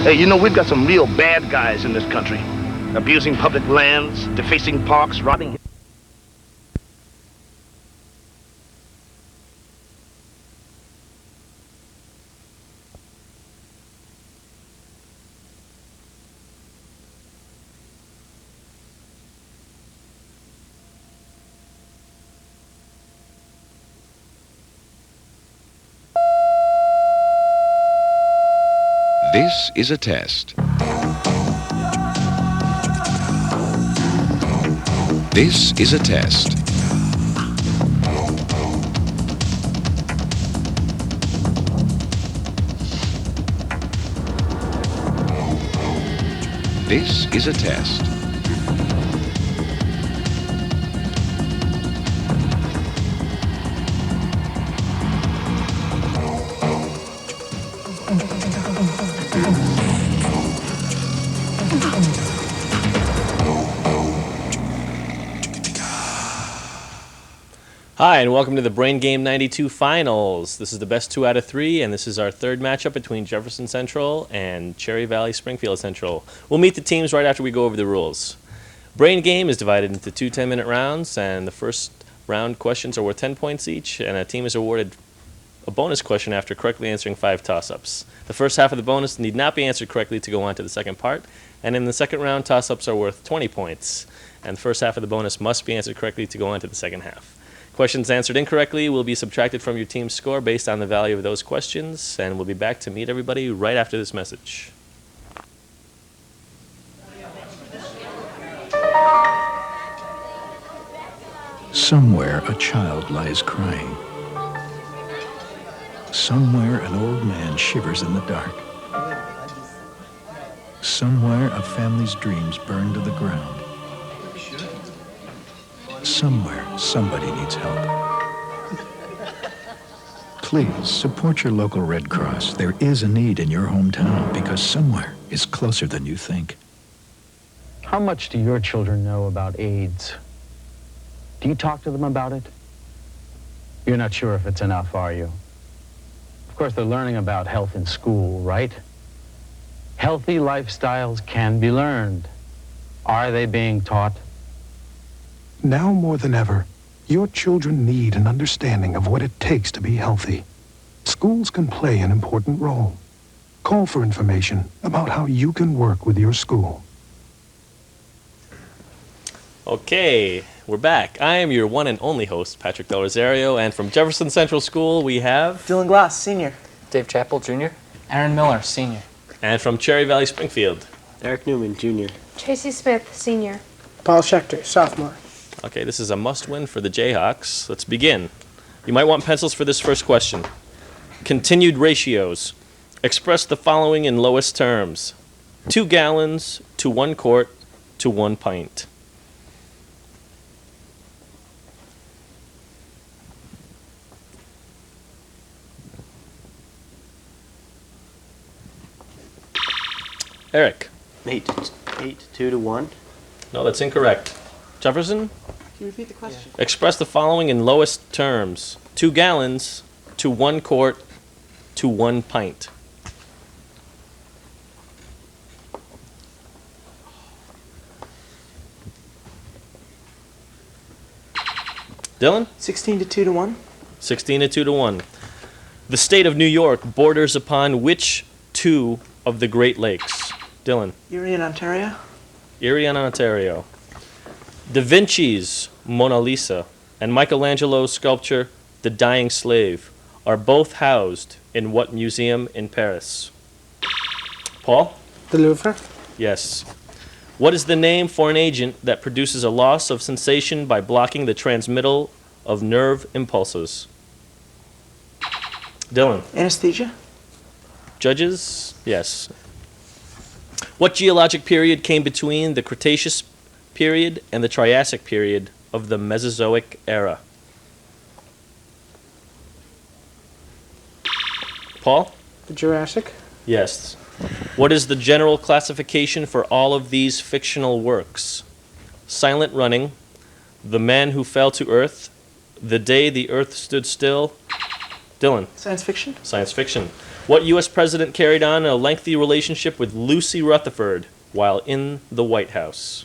Hey, you know, we've got some real bad guys in this country. Abusing public lands, defacing parks, robbing... This is a test. This is a test. This is a test. Hi, and welcome to the Brain Game 92 Finals. This is the best 2 out of 3, and this is our third matchup between Jefferson Central and Cherry Valley Springfield Central. We'll meet the teams right after we go over the rules. Brain Game is divided into 2 10-minute rounds, and the first round questions are worth 10 points each, and a team is awarded a bonus question after correctly answering 5 toss-ups. The first half of the bonus need not be answered correctly to go on to the second part, and in the second round, toss-ups are worth 20 points, and the first half of the bonus must be answered correctly to go on to the second half. Questions answered incorrectly will be subtracted from your team's score based on the value of those questions, and we'll be back to meet everybody right after this message. Somewhere a child lies crying. Somewhere an old man shivers in the dark. Somewhere a family's dreams burn to the ground. Somewhere, somebody needs help. Please support your local Red Cross. There is a need in your hometown because somewhere is closer than you think. How much do your children know about AIDS? Do you talk to them about it? You're not sure if it's enough, are you? Of course, they're learning about health in school, right? Healthy lifestyles can be learned. Are they being taught? Now more than ever, your children need an understanding of what it takes to be healthy. Schools can play an important role. Call for information about how you can work with your school. Okay, we're back. I am your one and only host, Patrick Del Rosario, and from Jefferson Central School, we have... Dylan Glass, Senior. Dave Chappell, Jr. Aaron Miller, Senior. And from Cherry Valley Springfield. Eric Newman, Jr. Tracy Smith, Senior. Paul Schechter, Sophomore. Okay, this is a must-win for the Jayhawks. Let's begin. You might want pencils for this first question. Continued ratios. Express the following in lowest terms. 2 gallons to 1 quart to 1 pint. Eric. 8 2 to 1. No, that's incorrect. Jefferson? Can you repeat the question? Express the following in lowest terms. 2 gallons to 1 quart to 1 pint. Dylan? 16 to 2 to 1. 16 to 2 to 1. The state of New York borders upon which 2 of the Great Lakes? Dylan? Erie and Ontario. Erie and Ontario. Da Vinci's Mona Lisa and Michelangelo's sculpture The Dying Slave are both housed in what museum in Paris? Paul? The Louvre. Yes. What is the name for an agent that produces a loss of sensation by blocking the transmittal of nerve impulses? Dylan? Anesthesia. Judges? Yes. What geologic period came between the Cretaceous period and the Triassic period of the Mesozoic era? Paul? The Jurassic. Yes. What is the general classification for all of these fictional works? Silent Running, The Man Who Fell to Earth, The Day the Earth Stood Still. Dylan? Science fiction. Science fiction. What U.S. president carried on a lengthy relationship with Lucy Rutherford while in the White House?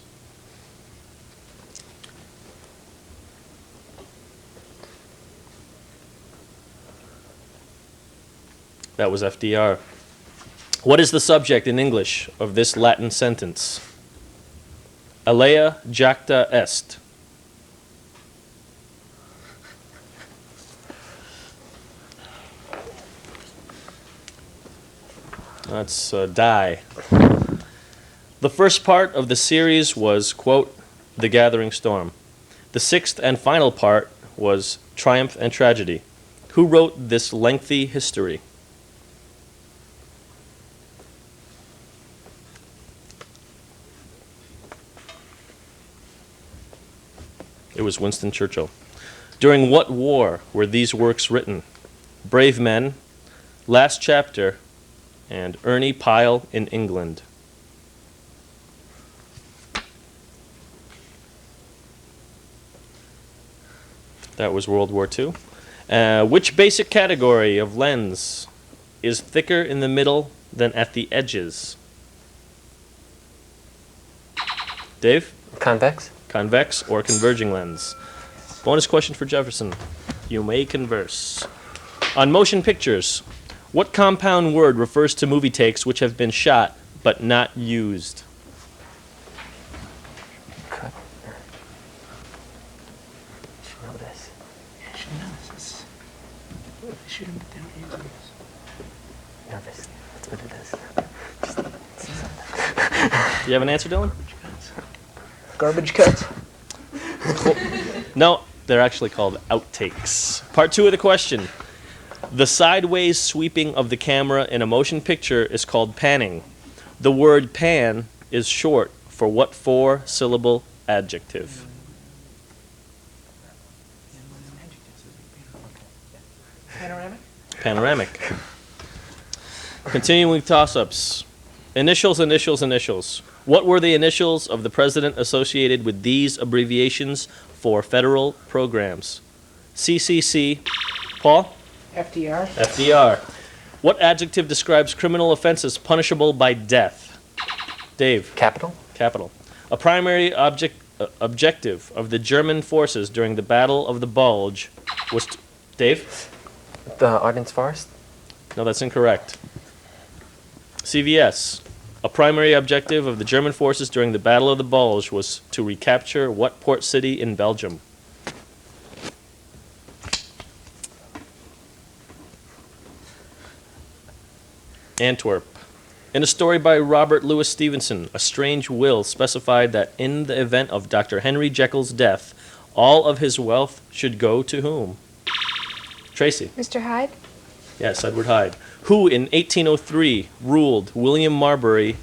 That was FDR. What is the subject in English of this Latin sentence? Alea jacta est. That's die. The first part of the series was, quote, The Gathering Storm. The sixth and final part was Triumph and Tragedy. Who wrote this lengthy history? It was Winston Churchill. During what war were these works written? Brave Men, Last Chapter, and Ernie Pyle in England. That was World War II. Which basic category of lens is thicker in the middle than at the edges? Dave? Convex. Convex or converging lens. Bonus question for Jefferson. You may converse. On motion pictures, what compound word refers to movie takes which have been shot but not used? Cut. Should know this. I should know this. I should have been down using this. Nervous. That's what it is. Do you have an answer, Dylan? Garbage cuts. No, they're actually called outtakes. Part 2 of the question. The sideways sweeping of the camera in a motion picture is called panning. The word pan is short for what 4-syllable adjective? Panoramic? Panoramic. Continuing with toss-ups. Initials, initials, initials. What were the initials of the president associated with these abbreviations for federal programs? CCC. Paul? FDR? FDR. What adjective describes criminal offenses punishable by death? Dave? Capital. Capital. A primary objective of the German forces during the Battle of the Bulge was... Dave? The Ardennes Forest. No, that's incorrect. CVS. A primary objective of the German forces during the Battle of the Bulge was to recapture what port city in Belgium? Antwerp. In a story by Robert Louis Stevenson, a strange will specified that in the event of Dr. Henry Jekyll's death, all of his wealth should go to whom? Tracy. Mr. Hyde? Yes, Edward Hyde. Who in 1803 ruled William Marbury...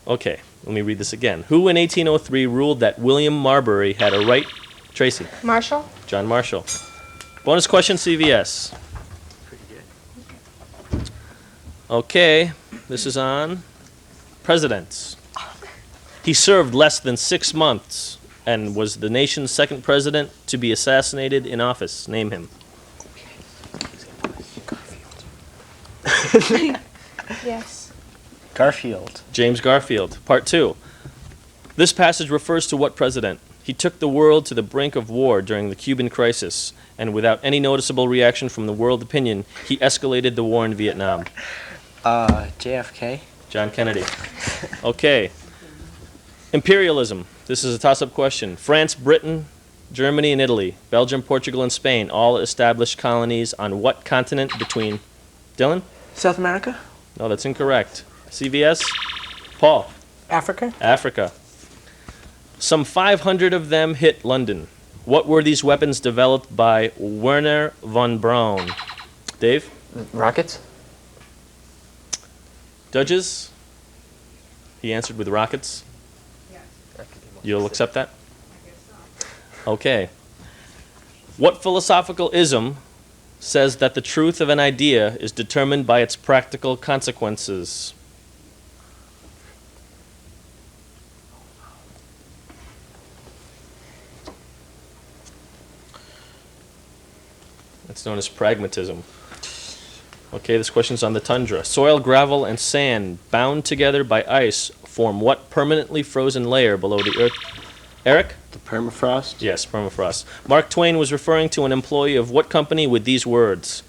Okay, let me read this again. Who in 1803 ruled that William Marbury had a right... Tracy. Marshall? John Marshall. Bonus question, CVS. Okay, this is on presidents. He served less than 6 months and was the nation's second president to be assassinated in office. Name him. Yes. Garfield. James Garfield. Part 2. This passage refers to what president? He took the world to the brink of war during the Cuban crisis, and without any noticeable reaction from the world opinion, he escalated the war in Vietnam. JFK. John Kennedy. Okay. Imperialism. This is a toss-up question. France, Britain, Germany, and Italy, Belgium, Portugal, and Spain all established colonies on what continent between... Dylan? South America? No, that's incorrect. CVS? Paul? Africa? Africa. Some 500 of them hit London. What were these weapons developed by Werner von Braun? Dave? Rockets. Judges? He answered with rockets. You'll accept that? Okay. What philosophical ism says that the truth of an idea is determined by its practical consequences? That's known as pragmatism. Okay, this question's on the tundra. Soil, gravel, and sand bound together by ice form what permanently frozen layer below the earth? Eric? The permafrost. Yes, permafrost. Mark Twain was referring to an employee of what company with these words?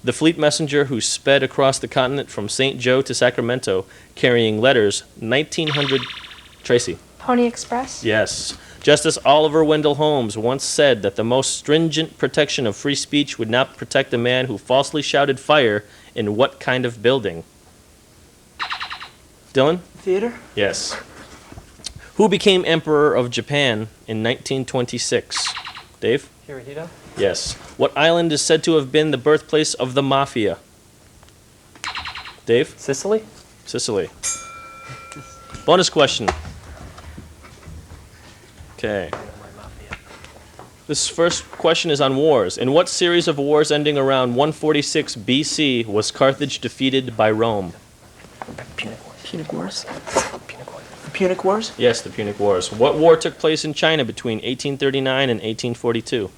The fleet messenger who sped across the continent from St. Joe to Sacramento carrying letters 1900... Tracy? Pony Express? Yes. Justice Oliver Wendell Holmes once said that the most stringent protection of free speech would not protect a man who falsely shouted fire in what kind of building? Dylan? Theater? Yes. Who became Emperor of Japan in 1926? Dave? Hirohito. Yes. What island is said to have been the birthplace of the Mafia? Dave? Sicily. Sicily. Bonus question. Okay. This first question is on wars. In what series of wars ending around 146 BC was Carthage defeated by Rome? Punic Wars? The Punic Wars? Yes, the Punic Wars. What war took place in China between 1839 and 1842?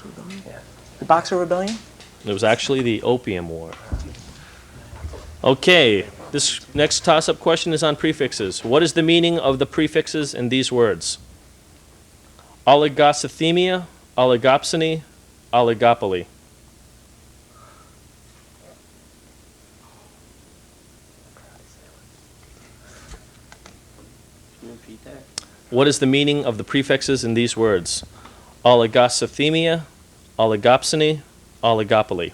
Rebellion? Yeah. The Boxer Rebellion? It was actually the Opium War. Okay, this next toss-up question is on prefixes. What is the meaning of the prefixes in these words? Oligocythemia, oligopsony, oligopoly. What is the meaning of the prefixes in these words? Oligocythemia, oligopsony, oligopoly.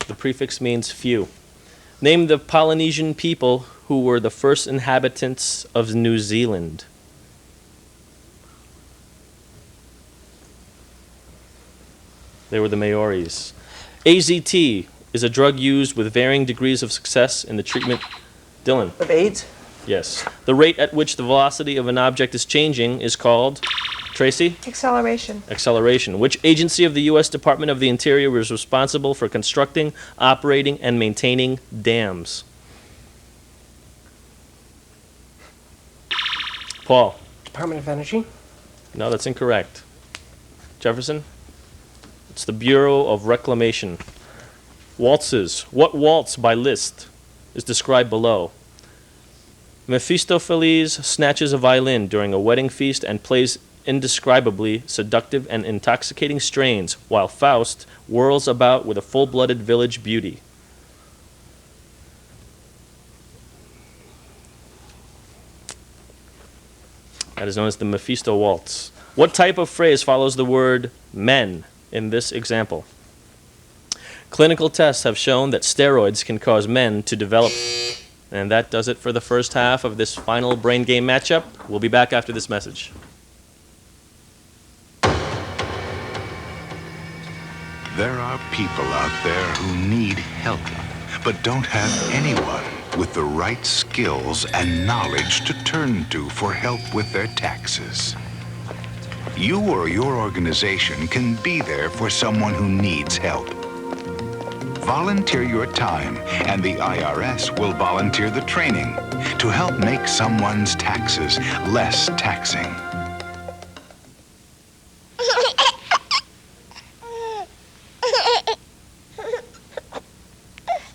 The prefix means few. Name the Polynesian people who were the first inhabitants of New Zealand. They were the Maoris. AZT is a drug used with varying degrees of success in the treatment. Dylan. Of AIDS? Yes. The rate at which the velocity of an object is changing is called, Tracy? Acceleration. Acceleration. Which agency of the U.S. Department of the Interior is responsible for constructing, operating, and maintaining dams? Paul? Department of Energy? No, that's incorrect. Jefferson? It's the Bureau of Reclamation. Waltzes. What waltz by Liszt is described below? Mephistopheles snatches a violin during a wedding feast and plays indescribably seductive and intoxicating strains, while Faust whirls about with a full-blooded village beauty. That is known as the Mephisto waltz. What type of phrase follows the word men in this example? Clinical tests have shown that steroids can cause men to develop. And that does it for the first half of this final brain game matchup. We'll be back after this message. There are people out there who need help, but don't have anyone with the right skills and knowledge to turn to for help with their taxes. You or your organization can be there for someone who needs help. Volunteer your time, and the IRS will volunteer the training to help make someone's taxes less taxing.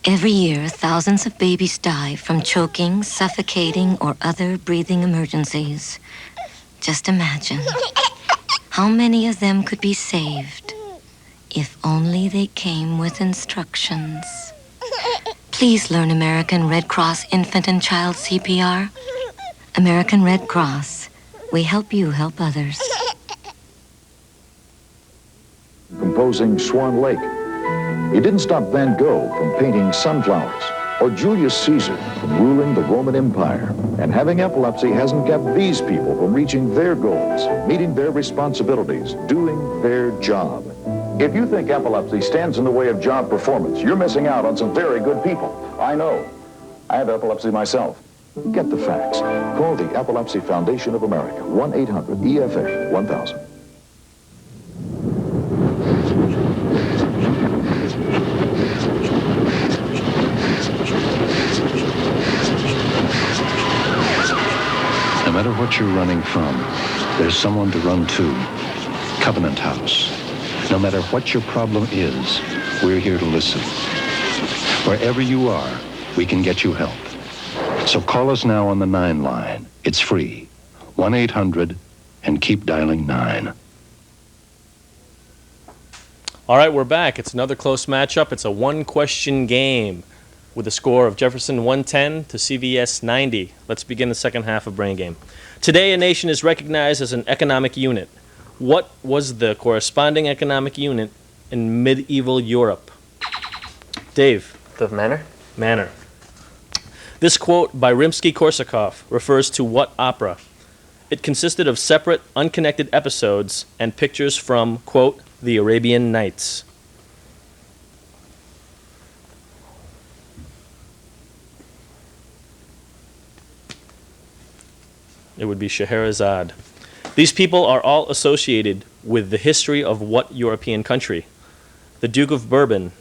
Every year, thousands of babies die from choking, suffocating, or other breathing emergencies. Just imagine how many of them could be saved if only they came with instructions. Please learn American Red Cross Infant and Child CPR. American Red Cross. We help you help others. Composing Swan Lake. He didn't stop Van Gogh from painting sunflowers, or Julius Caesar from ruling the Roman Empire. And having epilepsy hasn't kept these people from reaching their goals, meeting their responsibilities, doing their job. If you think epilepsy stands in the way of job performance, you're missing out on some very good people. I know. I have epilepsy myself. Get the facts. Call the Epilepsy Foundation of America, 1-800-EFA-1000. No matter what you're running from, there's someone to run to. Covenant House. No matter what your problem is, we're here to listen. Wherever you are, we can get you help. So call us now on the 9 line. It's free. 1-800 and keep dialing 9. All right, we're back. It's another close matchup. It's a one-question game with a score of Jefferson 110 to CVS 90. Let's begin the second half of Brain Game. Today, a nation is recognized as an economic unit. What was the corresponding economic unit in medieval Europe? Dave. The manor? Manor. This quote by Rimsky-Korsakov refers to what opera? It consisted of separate, unconnected episodes and pictures from, quote, the Arabian Nights. It would be Scheherazade. These people are all associated with the history of what European country? The Duke of Bourbon,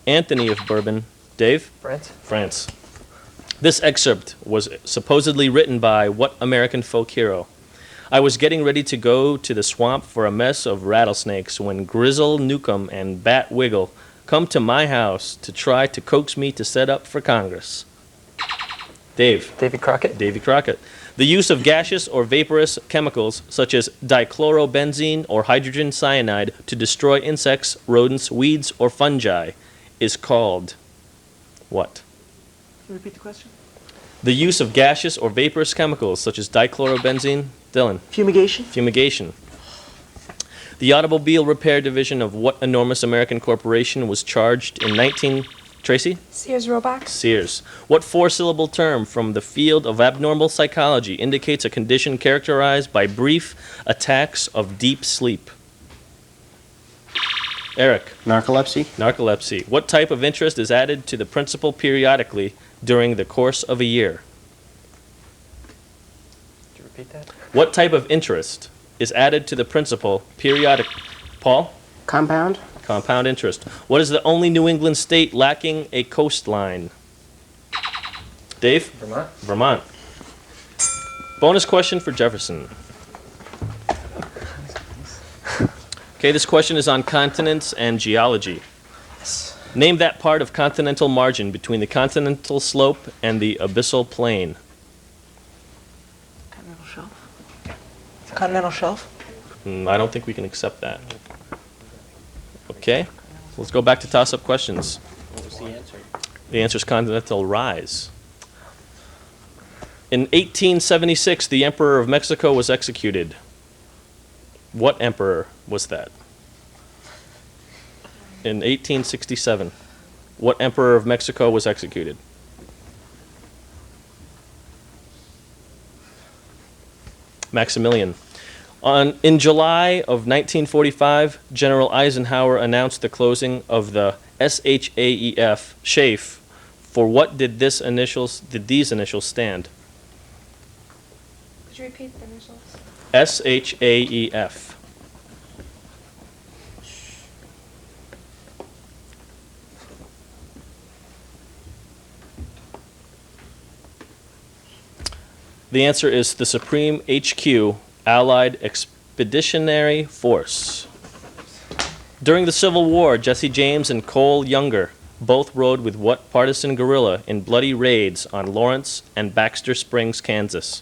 Anthony of Bourbon, Dave? France. France. This excerpt was supposedly written by what American folk hero? I was getting ready to go to the swamp for a mess of rattlesnakes when Grizzle Newcomb and Bat Wiggle come to my house to try to coax me to set up for Congress. Dave. Davy Crockett. Davy Crockett. The use of gaseous or vaporous chemicals such as dichlorobenzene or hydrogen cyanide to destroy insects, rodents, weeds, or fungi is called what? Can you repeat the question? The use of gaseous or vaporous chemicals such as dichlorobenzene. Dylan. Fumigation. Fumigation. The automobile repair division of what enormous American corporation was charged in Tracy? Sears Roebuck. Sears. What four-syllable term from the field of abnormal psychology indicates a condition characterized by brief attacks of deep sleep? Eric. Narcolepsy. Narcolepsy. What type of interest is added to the principal periodically during the course of a year? Could you repeat that? What type of interest is added to the principal periodic? Paul? Compound. Compound interest. What is the only New England state lacking a coastline? Dave? Vermont. Vermont. Bonus question for Jefferson. Okay, this question is on continents and geology. Name that part of continental margin between the continental slope and the abyssal plain. Continental shelf. Continental shelf. I don't think we can accept that. Okay, let's go back to toss-up questions. What was the answer? The answer is continental rise. In 1876, the Emperor of Mexico was executed. What emperor was that? In 1867, what Emperor of Mexico was executed? Maximilian. In July of 1945, General Eisenhower announced the closing of the SHAEF, SHAEF. For what did these initials stand? Could you repeat the initials? SHAEF. The answer is the Supreme HQ, Allied Expeditionary Force. During the Civil War, Jesse James and Cole Younger both rode with what partisan guerrilla in bloody raids on Lawrence and Baxter Springs, Kansas?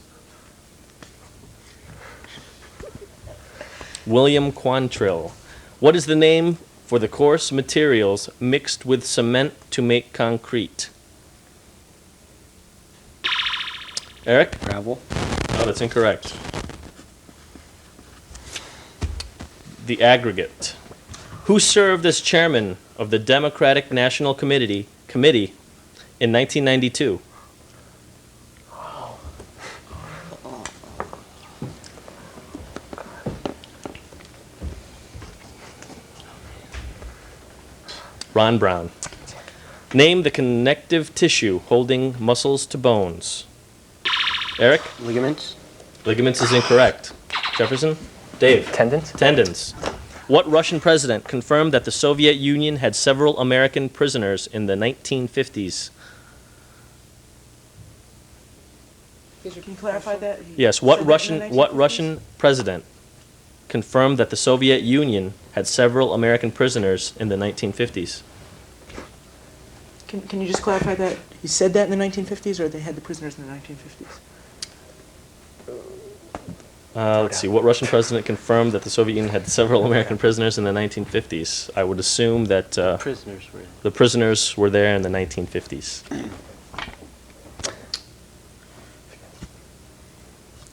William Quantrill. What is the name for the coarse materials mixed with cement to make concrete? Eric? Gravel. Oh, that's incorrect. The aggregate. Who served as chairman of the Democratic National Committee in 1992? Ron Brown. Name the connective tissue holding muscles to bones. Eric? Ligaments. Ligaments is incorrect. Jefferson? Dave? Tendons. Tendons. What Russian president confirmed that the Soviet Union had several American prisoners in the 1950s? Can you clarify that? Yes, what Russian president confirmed that the Soviet Union had several American prisoners in the 1950s? Can you just clarify that? He said that in the 1950s, or they had the prisoners in the 1950s? Let's see. What Russian president confirmed that the Soviet Union had several American prisoners in the 1950s? I would assume that the prisoners were there in the 1950s.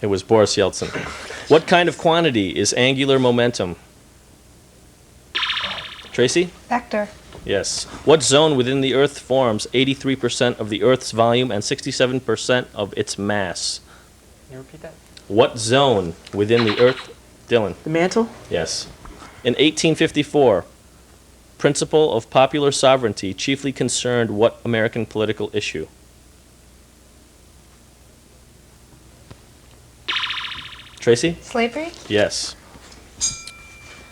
It was Boris Yeltsin. What kind of quantity is angular momentum? Tracy? Vector. Yes. What zone within the Earth forms 83% of the Earth's volume and 67% of its mass? Can you repeat that? What zone within the Earth? Dylan. The mantle? Yes. In 1854, principle of popular sovereignty chiefly concerned what American political issue? Tracy? Slavery? Yes.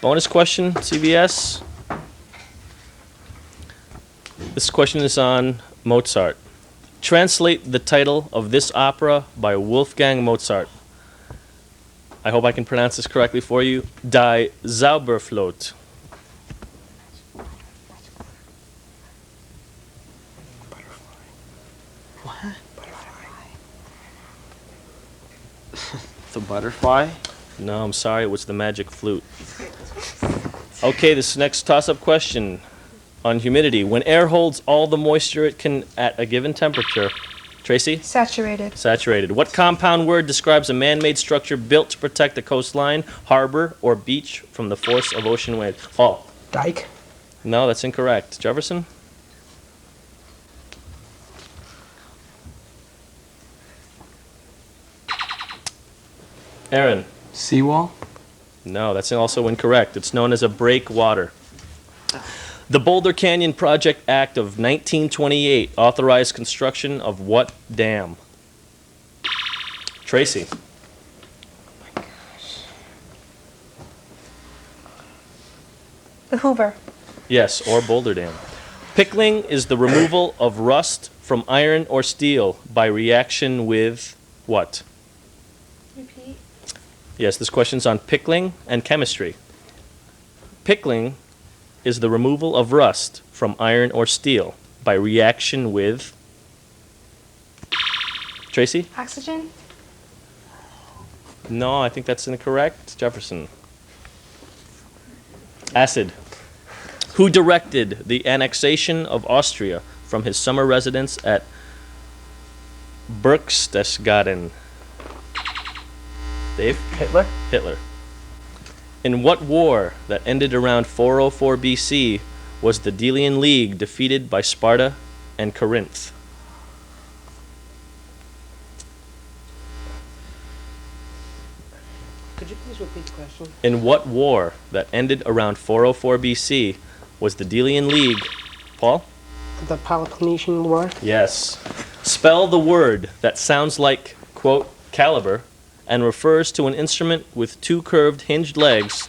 Bonus question, CBS. This question is on Mozart. Translate the title of this opera by Wolfgang Mozart. I hope I can pronounce this correctly for you. Die Zauberflöte. What? The butterfly? No, I'm sorry, it was the magic flute. Okay, this next toss-up question on humidity. When air holds all the moisture it can at a given temperature, Tracy? Saturated. Saturated. What compound word describes a man-made structure built to protect a coastline, harbor, or beach from the force of ocean waves? Paul? Dike? No, that's incorrect. Jefferson? Aaron? Seawall? No, that's also incorrect. It's known as a breakwater. The Boulder Canyon Project Act of 1928 authorized construction of what dam? Tracy? The Hoover. Yes, or Boulder Dam. Pickling is the removal of rust from iron or steel by reaction with what? Repeat. Yes, this question's on pickling and chemistry. Pickling is the removal of rust from iron or steel by reaction with Tracy? Oxygen. No, I think that's incorrect. Jefferson. Acid. Who directed the annexation of Austria from his summer residence at Berchtesgaden? Dave? Hitler? Hitler. In what war that ended around 404 BC was the Delian League defeated by Sparta and Corinth? Could you please repeat the question? In what war that ended around 404 BC was the Delian League? Paul? The Peloponnesian War? Yes. Spell the word that sounds like, quote, caliber, and refers to an instrument with two curved hinged legs.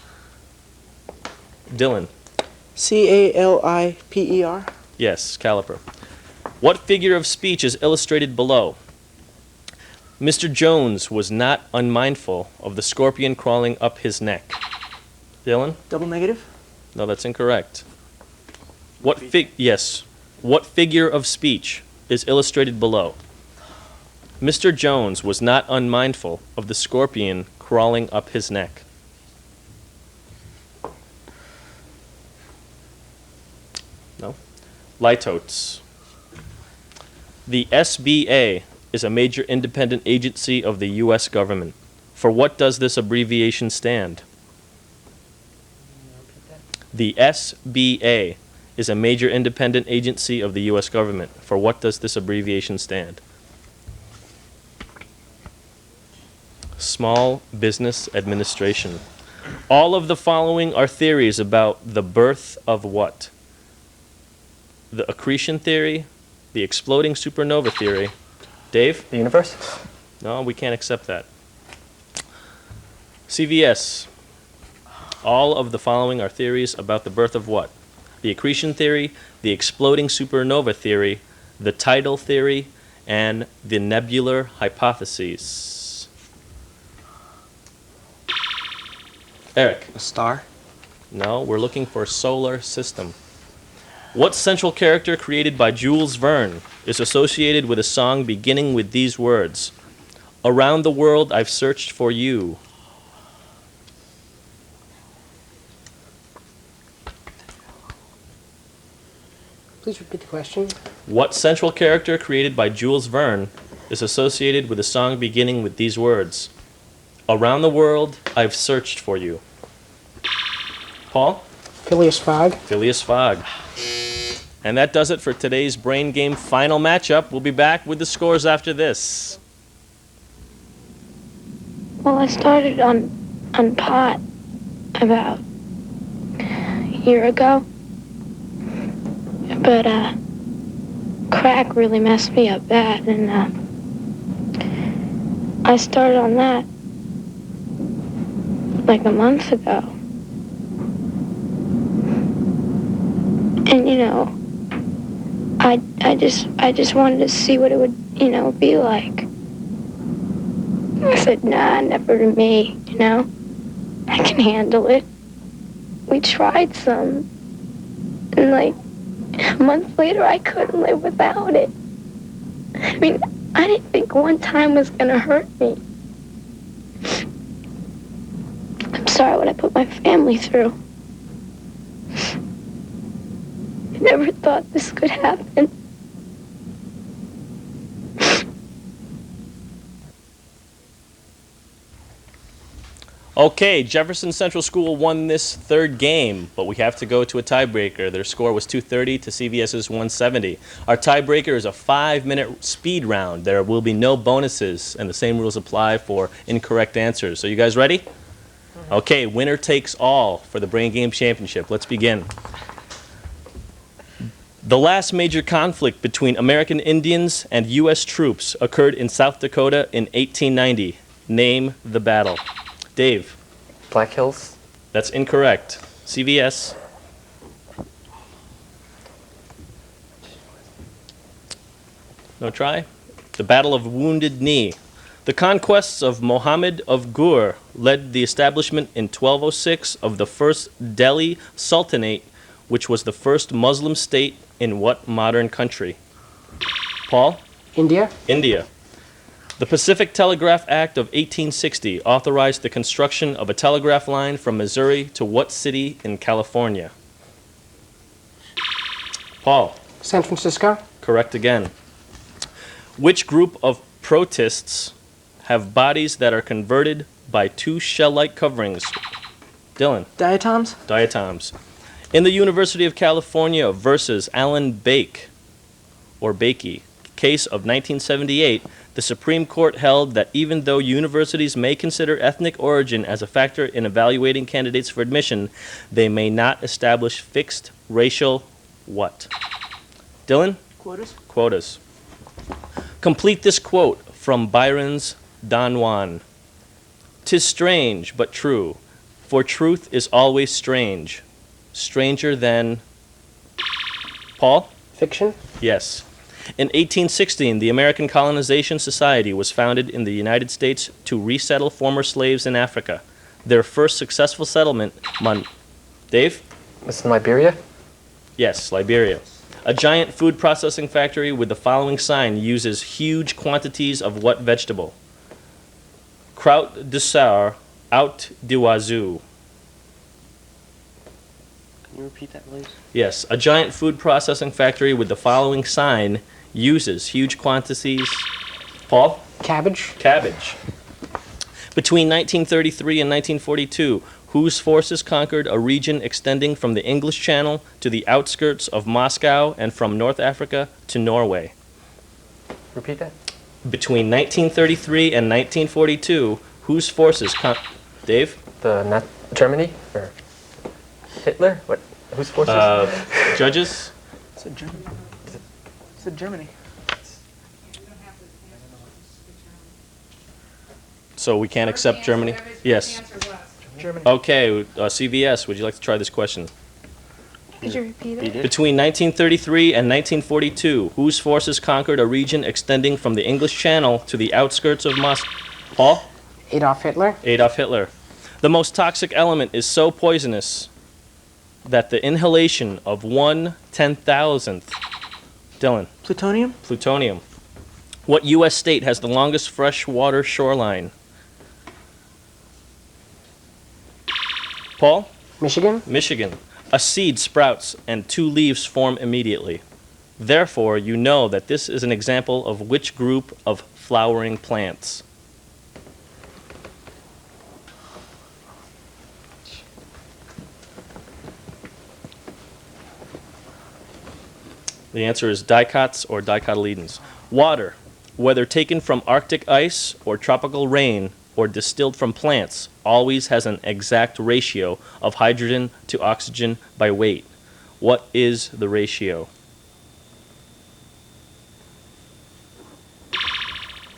Dylan. Caliper? Yes, caliper. What figure of speech is illustrated below? Mr. Jones was not unmindful of the scorpion crawling up his neck. Dylan? Double negative? No, that's incorrect. What figure of speech is illustrated below? Mr. Jones was not unmindful of the scorpion crawling up his neck. No? Litotes. The SBA is a major independent agency of the U.S. government. For what does this abbreviation stand? The SBA is a major independent agency of the U.S. government. For what does this abbreviation stand? Small Business Administration. All of the following are theories about the birth of what? The accretion theory, the exploding supernova theory. Dave? The universe? No, we can't accept that. CVS. All of the following are theories about the birth of what? The accretion theory, the exploding supernova theory, the tidal theory, and the nebular hypotheses. Eric. A star? No, we're looking for solar system. What central character created by Jules Verne is associated with a song beginning with these words? Around the world I've searched for you. Please repeat the question. What central character created by Jules Verne is associated with a song beginning with these words? Around the world I've searched for you. Paul? Phileas Fogg. Phileas Fogg. And that does it for today's Brain Game final matchup. We'll be back with the scores after this. Well, I started on pot about a year ago. But crack really messed me up bad, and I started on that like a month ago. And I just wanted to see what it would, be like. I said, nah, never to me, now. I can handle it. We tried some. And like, a month later, I couldn't live without it. I mean, I didn't think one time was gonna hurt me. I'm sorry what I put my family through. I never thought this could happen. Okay, Jefferson Central School won this third game, but we have to go to a tiebreaker. Their score was 230 to CVS's 170. Our tiebreaker is a 5-minute speed round. There will be no bonuses, and the same rules apply for incorrect answers. So you guys ready? Okay, winner takes all for the Brain Game Championship. Let's begin. The last major conflict between American Indians and U.S. troops occurred in South Dakota in 1890. Name the battle. Dave. Black Hills. That's incorrect. CVS. No try? The Battle of Wounded Knee. The conquests of Muhammad of Ghur led the establishment in 1206 of the first Delhi Sultanate, which was the first Muslim state in what modern country? Paul? India. India. The Pacific Telegraph Act of 1860 authorized the construction of a telegraph line from Missouri to what city in California? Paul. San Francisco. Correct again. Which group of protists have bodies that are converted by two shell-like coverings? Dylan. Diatoms. Diatoms. In the University of California versus Alan Bake, or Bakey, case of 1978, the Supreme Court held that even though universities may consider ethnic origin as a factor in evaluating candidates for admission, they may not establish fixed racial what? Dylan? Quotas. Quotas. Complete this quote from Byron's Don Juan. "'Tis strange, but true, for truth is always strange, stranger than..." Paul? Fiction. Yes. In 1816, the American Colonization Society was founded in the United States to resettle former slaves in Africa. Their first successful settlement, Dave? It's in Liberia? Yes, Liberia. A giant food processing factory with the following sign uses huge quantities of what vegetable? Kraut de Saar, out de wazoo. Can you repeat that, please? Yes, a giant food processing factory with the following sign uses huge quantities. Paul? Cabbage. Cabbage. Between 1933 and 1942, whose forces conquered a region extending from the English Channel to the outskirts of Moscow and from North Africa to Norway? Repeat that. Between 1933 and 1942, whose forces Dave? Germany? Or Hitler? What? Whose forces? Judges? It's a Germany. It's a Germany. So we can't accept Germany? Yes. Germany. Okay, CVS, would you like to try this question? Could you repeat it? Between 1933 and 1942, whose forces conquered a region extending from the English Channel to the outskirts of Moscow? Paul? Adolf Hitler. Adolf Hitler. The most toxic element is so poisonous that the inhalation of 1/10,000th. Dylan. Plutonium. Plutonium. What U.S. state has the longest freshwater shoreline? Paul? Michigan. Michigan. A seed sprouts and 2 leaves form immediately. Therefore, you know that this is an example of which group of flowering plants? The answer is dicots or dicotyledons. Water, whether taken from Arctic ice or tropical rain or distilled from plants, always has an exact ratio of hydrogen to oxygen by weight. What is the ratio?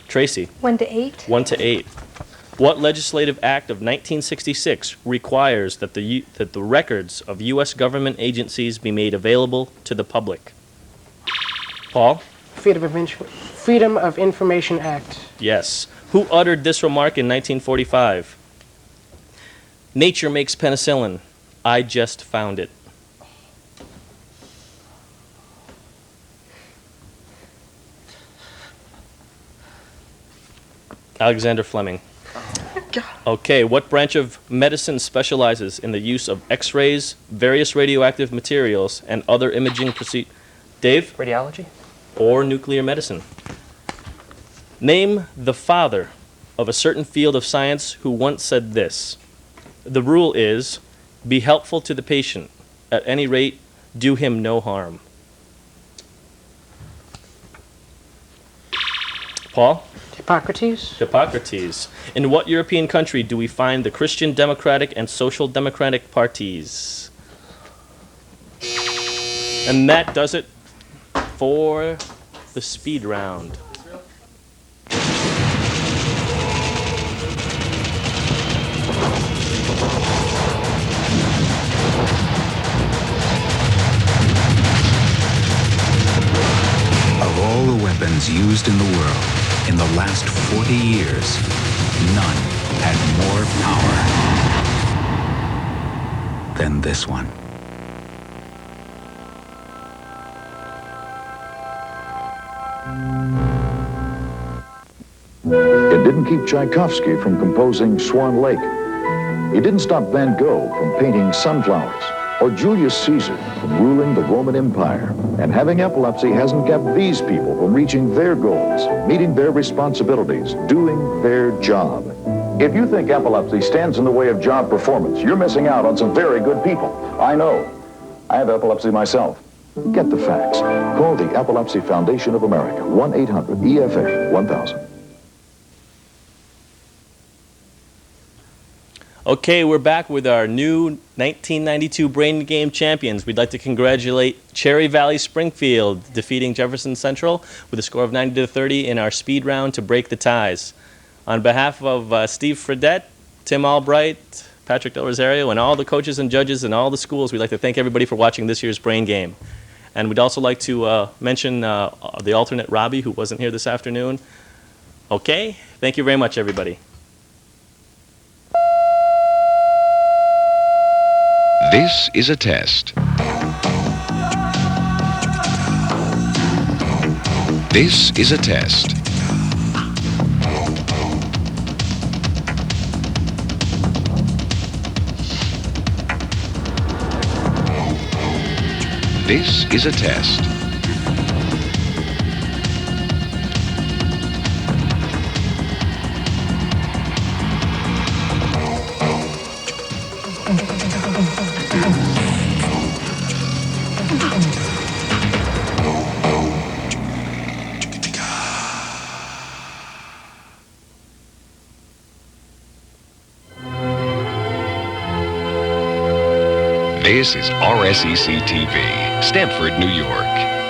Tracy. 1 to 8. 1 to 8. What legislative act of 1966 requires that the records of U.S. government agencies be made available to the public? Paul? Freedom of Information Act. Yes. Who uttered this remark in 1945? Nature makes penicillin. I just found it. Alexander Fleming. Okay, what branch of medicine specializes in the use of X-rays, various radioactive materials, and other imaging procedures? Dave? Radiology? Or nuclear medicine? Name the father of a certain field of science who once said this: the rule is, be helpful to the patient. At any rate, do him no harm. Paul? Hippocrates? Hippocrates. In what European country do we find the Christian Democratic and Social Democratic parties? And that does it for the speed round. Of all the weapons used in the world in the last 40 years, none had more power than this one. It didn't keep Tchaikovsky from composing Swan Lake. It didn't stop Van Gogh from painting sunflowers, or Julius Caesar from ruling the Roman Empire. And having epilepsy hasn't kept these people from reaching their goals, meeting their responsibilities, doing their job. If you think epilepsy stands in the way of job performance, you're missing out on some very good people. I know. I have epilepsy myself. Get the facts. Call the Epilepsy Foundation of America, 1-800-EFA-1000. Okay, we're back with our new 1992 Brain Game champions. We'd like to congratulate Cherry Valley Springfield, defeating Jefferson Central with a score of 90-30 in our speed round to break the ties. On behalf of Steve Fredette, Tim Albright, Patrick Del Rosario, and all the coaches and judges and all the schools, we'd like to thank everybody for watching this year's Brain Game. And we'd also like to mention the alternate Robbie, who wasn't here this afternoon. Okay, thank you very much, everybody. This is a test. This is a test. This is a test. This is RSEC TV, Stamford, New York.